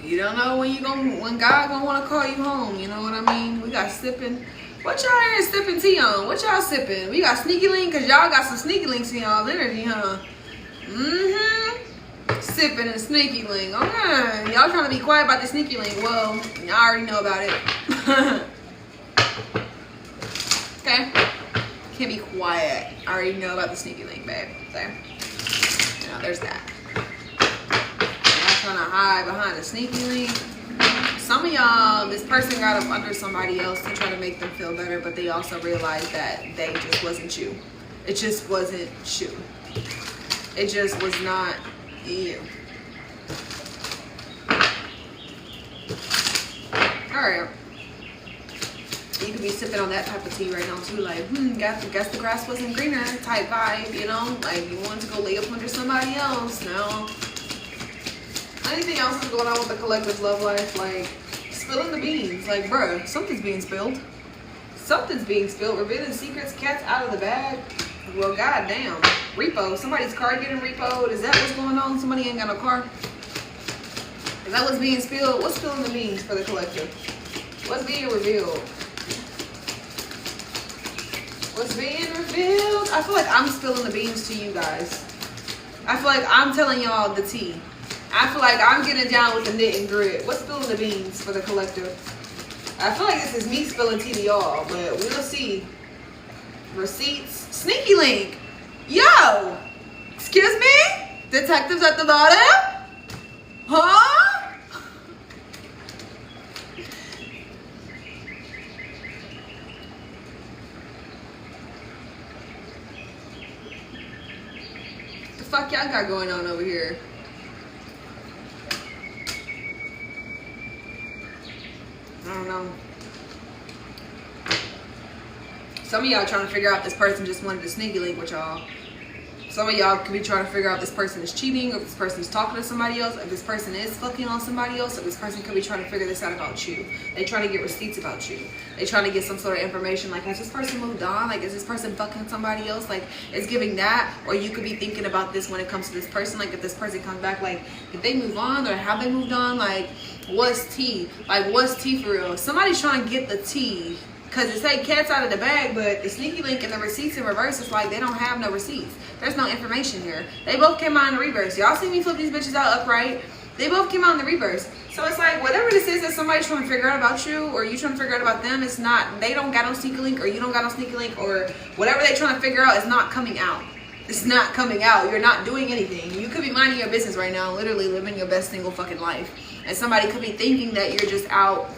You don't know when God gonna want to call you home. You know what I mean? We got sipping. What y'all here sipping tea on? What y'all sipping? We got sneaky link, because y'all got some sneaky links in y'all's energy, huh? Sipping and sneaky link. Okay. Y'all trying to be quiet about the sneaky link. Well, y'all already know about it. Okay. Can't be quiet. I already know about the sneaky link, babe. So, now there's that. Trying to hide behind a sneaky link. Some of y'all, this person got up under somebody else to try to make them feel better, but they also realized that they just wasn't you. It just wasn't you. It just was not you. Alright. You could be sipping on that type of tea right now too, like, guess the grass wasn't greener type vibe, you know? Like, you wanted to go lay up under somebody else. No. Anything else is going on with the collective love life? Like, spilling the beans. Like, bruh, something's being spilled. Something's being spilled. Revealing secrets, cats out of the bag. Well, goddamn. Repo. Somebody's car getting repoed. Is that what's going on? Somebody ain't got no car. Is that what's being spilled? What's spilling the beans for the collective? What's being revealed? What's being revealed? I feel like I'm spilling the beans to you guys. I feel like I'm telling y'all the tea. I feel like I'm getting down with the knit and grit. What's spilling the beans for the collective? I feel like this is me spilling tea to y'all, but we'll see. Receipts. Sneaky link. Yo! Excuse me? Detectives at the bottom? Huh? The fuck y'all got going on over here? I don't know. Some of y'all trying to figure out if this person just wanted to sneaky link with y'all. Some of y'all could be trying to figure out if this person is cheating, or if this person is talking to somebody else, if this person is fucking on somebody else, if this person could be trying to figure this out about you. They trying to get receipts about you. They trying to get some sort of information, like, has this person moved on? Like, is this person fucking somebody else? Like, it's giving that. Or you could be thinking about this when it comes to this person, like, if this person comes back, like, did they move on, or have they moved on? Like, what's tea? Like, what's tea for real? Somebody's trying to get the tea. Because it's like cats out of the bag, but the sneaky link and the receipts in reverse, it's like they don't have no receipts. There's no information here. They both came out in the reverse. Y'all see me flip these bitches out upright? They both came out in the reverse. So it's like, whatever this is that somebody's trying to figure out about you, or you trying to figure out about them, it's not, they don't got no sneaky link, or you don't got no sneaky link, or whatever they trying to figure out is not coming out. It's not coming out. You're not doing anything. You could be minding your business right now, literally living your best single fucking life. And somebody could be thinking that you're just out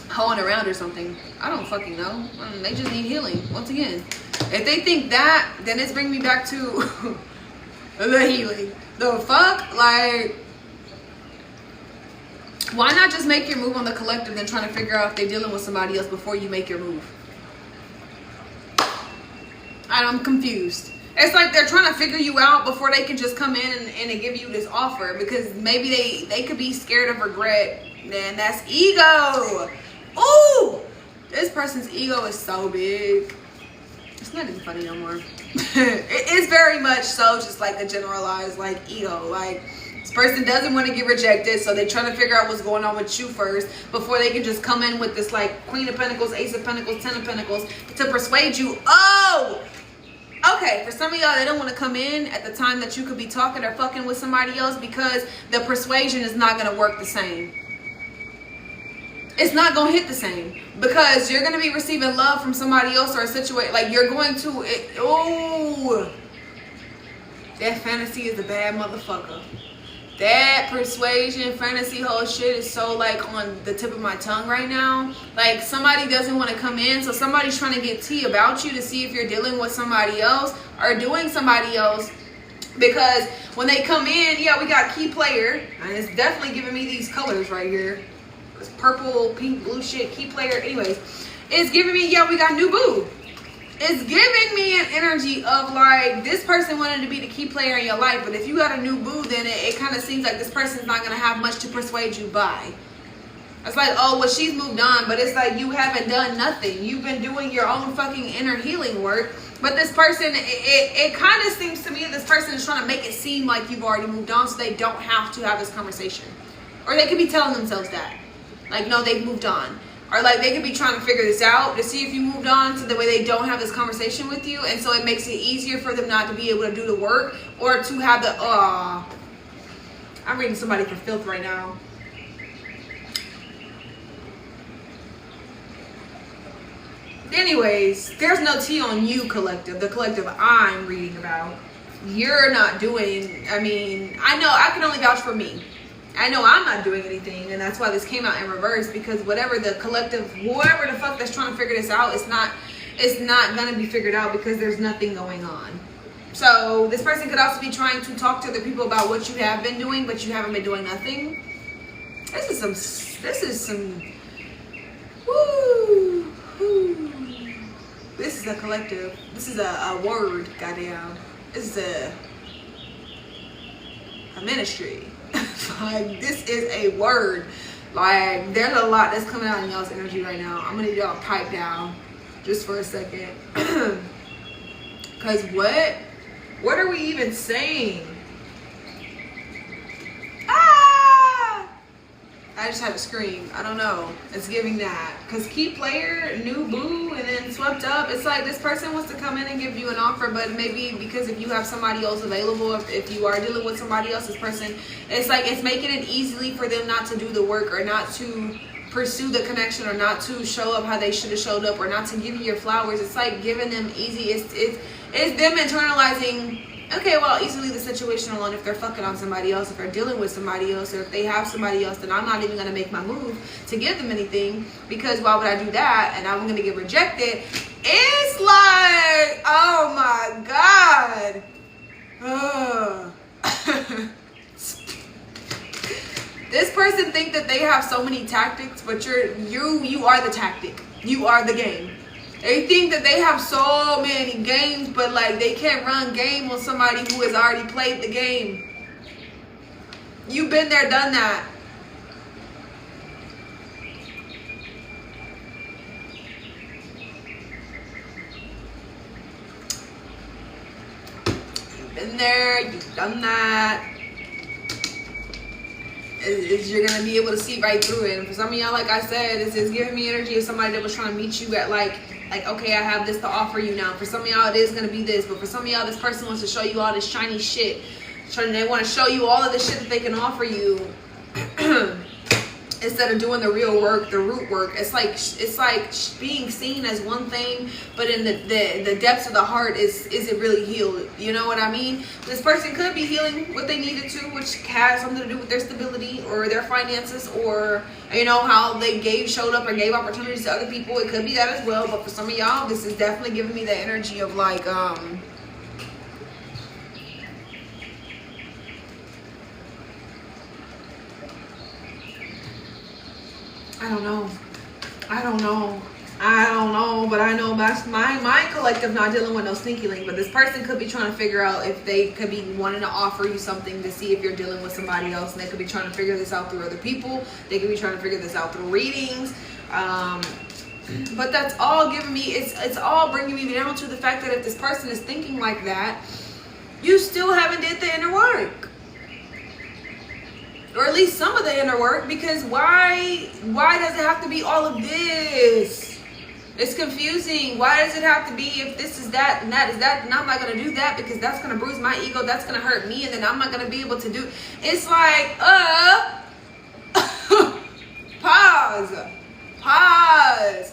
hoeing around or something. I don't fucking know. They just need healing. Once again, if they think that, then it's bringing me back to the healing. The fuck? Like, why not just make your move on the collective than trying to figure out if they're dealing with somebody else before you make your move? I'm confused. It's like they're trying to figure you out before they can just come in and give you this offer, because maybe they could be scared of regret. Man, that's ego. Ooh, this person's ego is so big. It's not even funny no more. It is very much so just like a generalized like ego. Like, this person doesn't want to get rejected, so they're trying to figure out what's going on with you first before they can just come in with this like Queen of Pentacles, Ace of Pentacles, Ten of Pentacles to persuade you. Oh, okay, for some of y'all, they don't want to come in at the time that you could be talking or fucking with somebody else, because the persuasion is not going to work the same. It's not going to hit the same, because you're going to be receiving love from somebody else, or a situation like you're going to, oh, that fantasy is a bad motherfucker. That persuasion fantasy whole shit is so like on the tip of my tongue right now. Like, somebody doesn't want to come in, so somebody's trying to get tea about you to see if you're dealing with somebody else or doing somebody else. Because when they come in, yeah, we got key player, and it's definitely giving me these colors right here. It's purple, pink, blue shit, key player. Anyways, it's giving me, yeah, we got new boo. It's giving me an energy of like, this person wanted to be the key player in your life, but if you got a new boo, then it kind of seems like this person's not going to have much to persuade you by. It's like, oh, well, she's moved on, but it's like you haven't done nothing. You've been doing your own fucking inner healing work. But this person, it kind of seems to me that this person is trying to make it seem like you've already moved on, so they don't have to have this conversation. Or they could be telling themselves that. Like, no, they've moved on. Or like they could be trying to figure this out to see if you moved on, so the way they don't have this conversation with you, and so it makes it easier for them not to be able to do the work, or to have the I'm reading somebody for filth right now. Anyways, there's no tea on you, collective. The collective I'm reading about, you're not doing, I mean, I know I can only vouch for me. I know I'm not doing anything, and that's why this came out in reverse, because whatever the collective, whoever the fuck that's trying to figure this out, it's not, it's not gonna be figured out because there's nothing going on. So this person could also be trying to talk to other people about what you have been doing, but you haven't been doing nothing. This is some, woo, woo. This is a collective. This is a word, goddamn. This is a ministry. Like, this is a word. Like, there's a lot that's coming out in y'all's energy right now. I'm gonna need y'all to pipe down just for a second. Cause what are we even saying? Ah! I just had to scream. I don't know. It's giving that. Cause key player, new boo, and then swept up. It's like this person wants to come in and give you an offer, but maybe because if you have somebody else available, if you are dealing with somebody else, this person, it's like it's making it easily for them not to do the work or not to pursue the connection or not to show up how they should have showed up or not to give you your flowers. It's like giving them easy. It's them internalizing, okay, well, I'll easily leave the situation alone if they're fucking on somebody else, if they're dealing with somebody else, or if they have somebody else, then I'm not even going to make my move to give them anything, because why would I do that? And I'm going to get rejected. It's like, oh my God. This person think that they have so many tactics, but you are the tactic. You are the game. They think that they have so many games, but like they can't run game on somebody who has already played the game. You've been there, done that. You've been there, you've done that. You're gonna be able to see right through it. And for some of y'all, like I said, it's giving me energy of somebody that was trying to meet you at like, okay, I have this to offer you now. For some of y'all, it is gonna be this, but for some of y'all, this person wants to show you all this shiny shit. They want to show you all of the shit that they can offer you instead of doing the real work, the root work. It's like being seen as one thing, but in the depths of the heart, is it really healed? You know what I mean? This person could be healing what they needed to, which has something to do with their stability or their finances, or you know how they showed up or gave opportunities to other people. It could be that as well. But for some of y'all, this is definitely giving me the energy of like I don't know, but I know my collective not dealing with no sneaky link, but this person could be trying to figure out if they could be wanting to offer you something to see if you're dealing with somebody else, and they could be trying to figure this out through other people. They could be trying to figure this out through readings. But that's all giving me, it's all bringing me down to the fact that if this person is thinking like that, you still haven't did the inner work. Or at least some of the inner work, because why does it have to be all of this? It's confusing. Why does it have to be if this is that and that is that, and I'm not going to do that because that's going to bruise my ego, that's going to hurt me, and then I'm not going to be able to do. It's like, pause,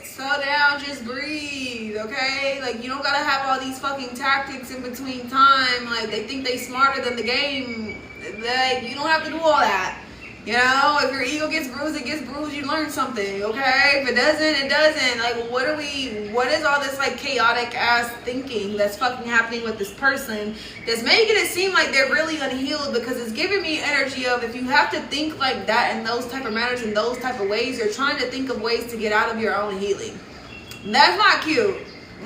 slow down, just breathe, okay? Like, you don't got to have all these fucking tactics in between time. Like, they think they smarter than the game. Like, you don't have to do all that. You know, if your ego gets bruised, it gets bruised. You learn something, okay? If it doesn't, it doesn't. Like, what is all this like chaotic ass thinking that's fucking happening with this person that's making it seem like they're really unhealed? Because it's giving me energy of, if you have to think like that in those type of matters, in those type of ways, you're trying to think of ways to get out of your own healing. That's not cute.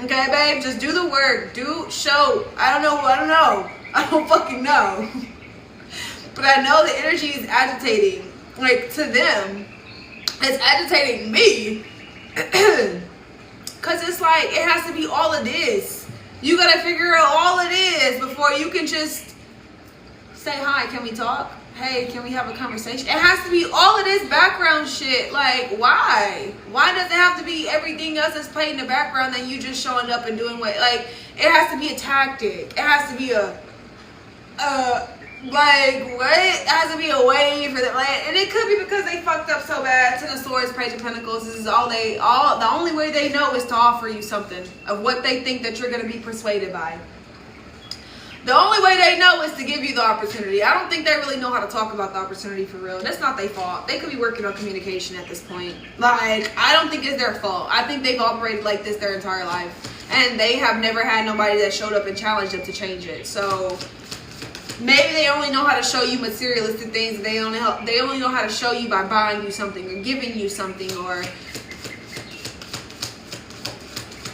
Okay, babe? Just do the work. Show. I don't know. I don't fucking know. But I know the energy is agitating. Like, to them, it's agitating me. Because it's like, it has to be all of this. You got to figure out all it is before you can just say, hi, can we talk? Hey, can we have a conversation? It has to be all of this background shit. Like, why? Why does it have to be everything else that's played in the background than you just showing up and doing what? Like, it has to be a tactic. It has to be like, what? It has to be a way for them. Like, and it could be because they fucked up so bad. Ten of Swords, Page of Pentacles. This is the only way they know is to offer you something of what they think that you're going to be persuaded by. The only way they know is to give you the opportunity. I don't think they really know how to talk about the opportunity for real. That's not their fault. They could be working on communication at this point. Like, I don't think it's their fault. I think they've operated like this their entire life. And they have never had nobody that showed up and challenged them to change it. So maybe they only know how to show you materialistic things. They only know how to show you by buying you something or giving you something or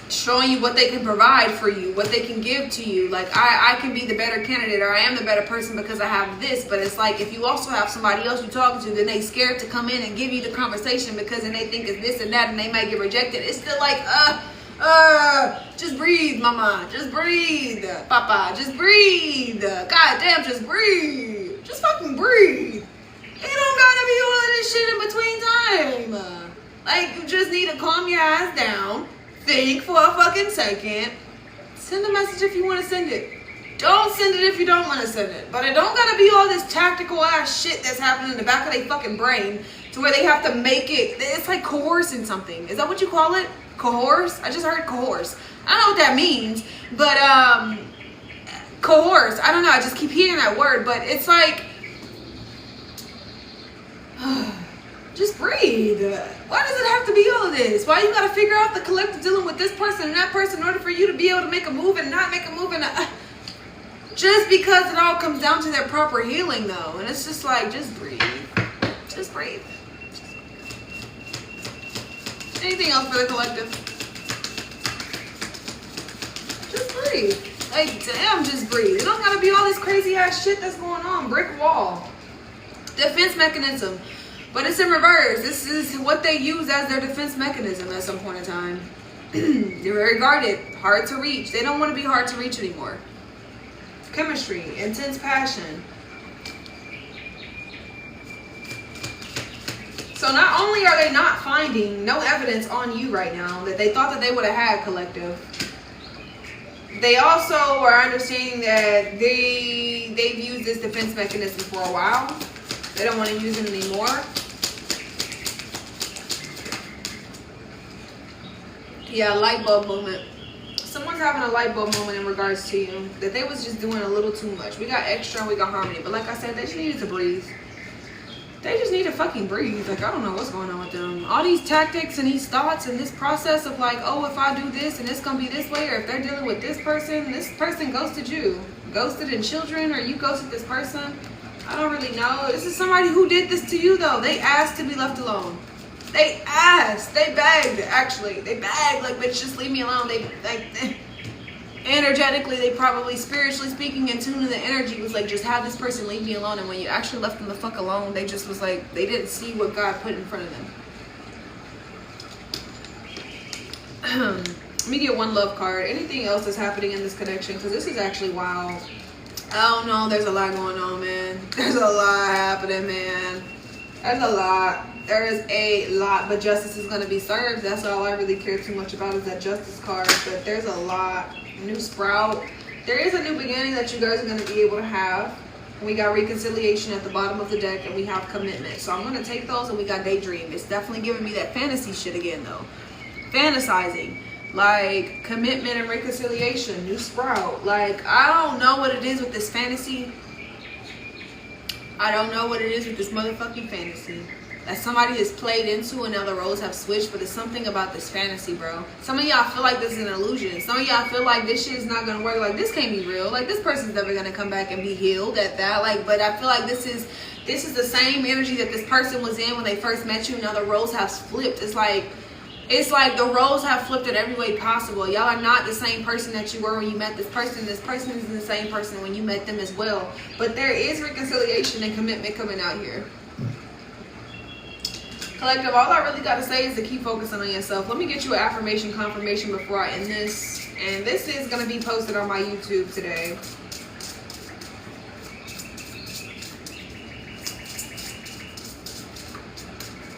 showing you what they can provide for you, what they can give to you. Like, I can be the better candidate, or I am the better person because I have this. But it's like, if you also have somebody else you're talking to, then they scared to come in and give you the conversation because then they think it's this and that and they might get rejected. It's still like, just breathe, mama. Just breathe, papa. Just breathe. God damn, just breathe. Just fucking breathe. It don't gotta be all of this shit in between time. Like, you just need to calm your ass down. Think for a fucking second. Send a message if you want to send it. Don't send it if you don't want to send it. But it don't gotta be all this tactical ass shit that's happening in the back of their fucking brain to where they have to make it. It's like coercing something. Is that what you call it? Coerce? I just heard coerce. I don't know what that means, but coerce. I don't know. I just keep hearing that word, but it's like, just breathe. Why does it have to be all of this? Why you gotta figure out the collective dealing with this person and that person in order for you to be able to make a move and not make a move? And just because it all comes down to their proper healing, though. And it's just like, just breathe. Just breathe. Anything else for the collective? Just breathe. Like, damn, just breathe. It don't gotta be all this crazy ass shit that's going on. Brick wall. Defense mechanism. But it's in reverse. This is what they use as their defense mechanism at some point in time. They're very guarded, hard to reach. They don't want to be hard to reach anymore. Chemistry, intense passion. So not only are they not finding no evidence on you right now that they thought that they would have had, collective, they also are understanding that they've used this defense mechanism for a while. They don't want to use it anymore. Yeah, light bulb moment. Someone's having a light bulb moment in regards to you. That they was just doing a little too much. We got extra and we got harmony. But like I said, they just needed to breathe. They just need to fucking breathe. Like, I don't know what's going on with them. All these tactics and these thoughts and this process of like, oh, if I do this and it's going to be this way. Or if they're dealing with this person ghosted you. Ghosted in children, or you ghosted this person. I don't really know. This is somebody who did this to you, though. They asked to be left alone. They asked. They begged, actually. They begged, like, bitch, just leave me alone. They, like, energetically, they probably, spiritually speaking, in tune to the energy, was like, just have this person leave me alone. And when you actually left them the fuck alone, they just was like, they didn't see what God put in front of them. Let me get one love card. Anything else that's happening in this connection? Because this is actually wild. I don't know. There's a lot going on, man. There's a lot happening, man. There's a lot. There is a lot, but justice is going to be served. That's all I really care too much about, is that justice card. But there's a lot. New sprout. There is a new beginning that you guys are going to be able to have. We got reconciliation at the bottom of the deck, and we have commitment. So I'm going to take those, and we got daydream. It's definitely giving me that fantasy shit again, though. Fantasizing. Like, commitment and reconciliation. New sprout. Like, I don't know what it is with this fantasy. I don't know what it is with this motherfucking fantasy that somebody has played into and now the roles have switched, but it's something about this fantasy, bro. Some of y'all feel like this is an illusion. Some of y'all feel like this shit is not gonna work. Like, this can't be real. Like, this person's never gonna come back and be healed at that. Like, but I feel like this is the same energy that this person was in when they first met you. Now the roles have flipped. It's like the roles have flipped in every way possible. Y'all are not the same person that you were when you met this person. This person isn't the same person when you met them as well. But there is reconciliation and commitment coming out here. Collective, all I really got to say is to keep focusing on yourself. Let me get you an affirmation confirmation before I end this. And this is going to be posted on my YouTube today.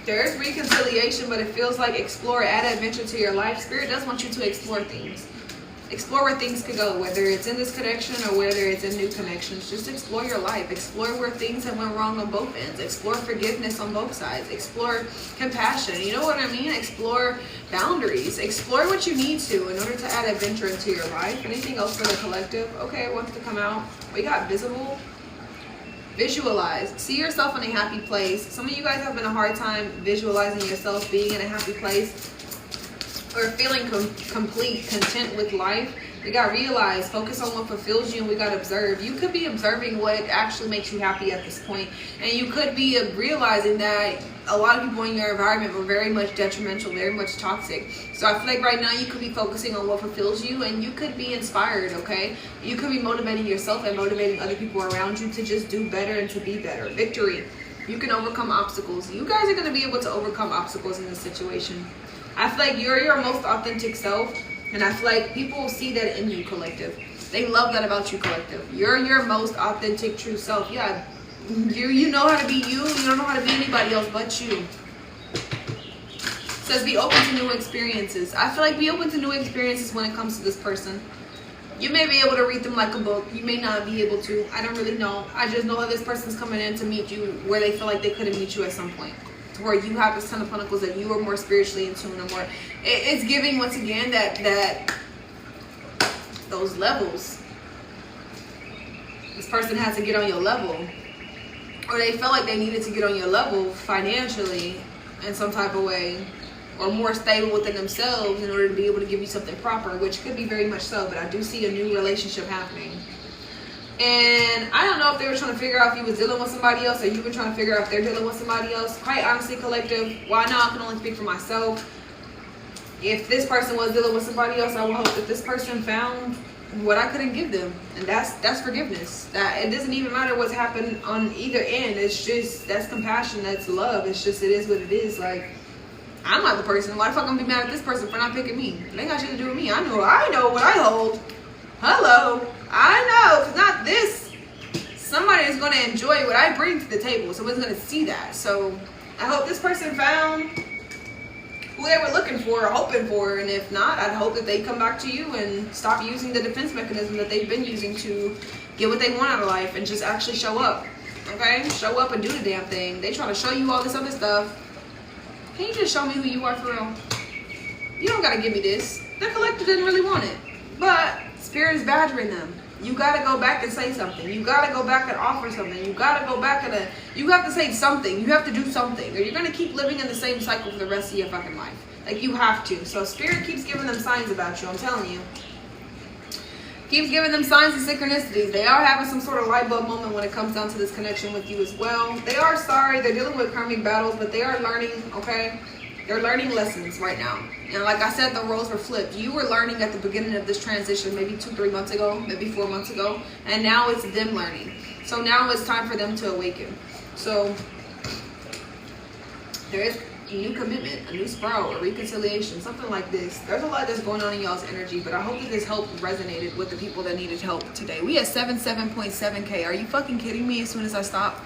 There is reconciliation, but it feels like explore, add adventure to your life. Spirit does want you to explore things. Explore where things could go, whether it's in this connection or whether it's in new connections. Just explore your life. Explore where things have went wrong on both ends. Explore forgiveness on both sides. Explore compassion. You know what I mean? Explore boundaries. Explore what you need to in order to add adventure into your life. Anything else for the collective? Okay, it wants to come out. We got visible. Visualize. See yourself in a happy place. Some of you guys have been a hard time visualizing yourself being in a happy place or feeling complete, content with life. We got to realize, focus on what fulfills you, and we got to observe. You could be observing what actually makes you happy at this point, and you could be realizing that a lot of people in your environment were very much detrimental, very much toxic. So I feel like right now you could be focusing on what fulfills you, and you could be inspired, okay? You could be motivating yourself and motivating other people around you to just do better and to be better. Victory. You can overcome obstacles. You guys are going to be able to overcome obstacles in this situation. I feel like you're your most authentic self, and I feel like people will see that in you, collective. They love that about you, collective. You're your most authentic, true self. Yeah, you know how to be you. You don't know how to be anybody else but you. It says be open to new experiences. I feel like be open to new experiences when it comes to this person. You may be able to read them like a book. You may not be able to. I don't really know. I just know that this person's coming in to meet you where they feel like they couldn't meet you at some point. Where you have this Ten of Pentacles, that you are more spiritually in tune, or more. It's giving once again that those levels. This person has to get on your level, or they felt like they needed to get on your level financially in some type of way, or more stable within themselves in order to be able to give you something proper, which could be very much so. But I do see a new relationship happening. And I don't know if they were trying to figure out if you was dealing with somebody else, or you were trying to figure out if they're dealing with somebody else. Quite honestly, collective, well, I know I can only speak for myself. If this person was dealing with somebody else, I would hope that this person found what I couldn't give them, and that's forgiveness. That it doesn't even matter what's happened on either end. It's just, that's compassion, that's love. It's just, it is what it is. Like, I'm not the person. Why the fuck I'm gonna be mad at this person for not picking me? It ain't got shit to do with me. I know what I hold. Hello. I know, if it's not this, somebody is going to enjoy what I bring to the table. Someone's going to see that. So I hope this person found who they were looking for or hoping for. And if not, I'd hope that they come back to you and stop using the defense mechanism that they've been using to get what they want out of life and just actually show up. Okay? Show up and do the damn thing. They try to show you all this other stuff. Can you just show me who you are for real? You don't got to give me this. The collector didn't really want it. But Spirit is badgering them. You got to go back and say something. You got to go back and offer something. You got to go back and you have to say something. You have to do something, or you're going to keep living in the same cycle for the rest of your fucking life. Like, you have to. So Spirit keeps giving them signs about you. I'm telling you. Keeps giving them signs and synchronicities. They are having some sort of light bulb moment when it comes down to this connection with you as well. They are sorry. They're dealing with karmic battles, but they are learning, okay? They're learning lessons right now. And like I said, the roles were flipped. You were learning at the beginning of this transition, maybe 2-3 months ago, maybe 4 months ago. And now it's them learning. So now it's time for them to awaken. So there is a new commitment, a new sprout, a reconciliation, something like this. There's a lot that's going on in y'all's energy, but I hope that this help resonated with the people that needed help today. We at 77.7K. Are you fucking kidding me as soon as I stop?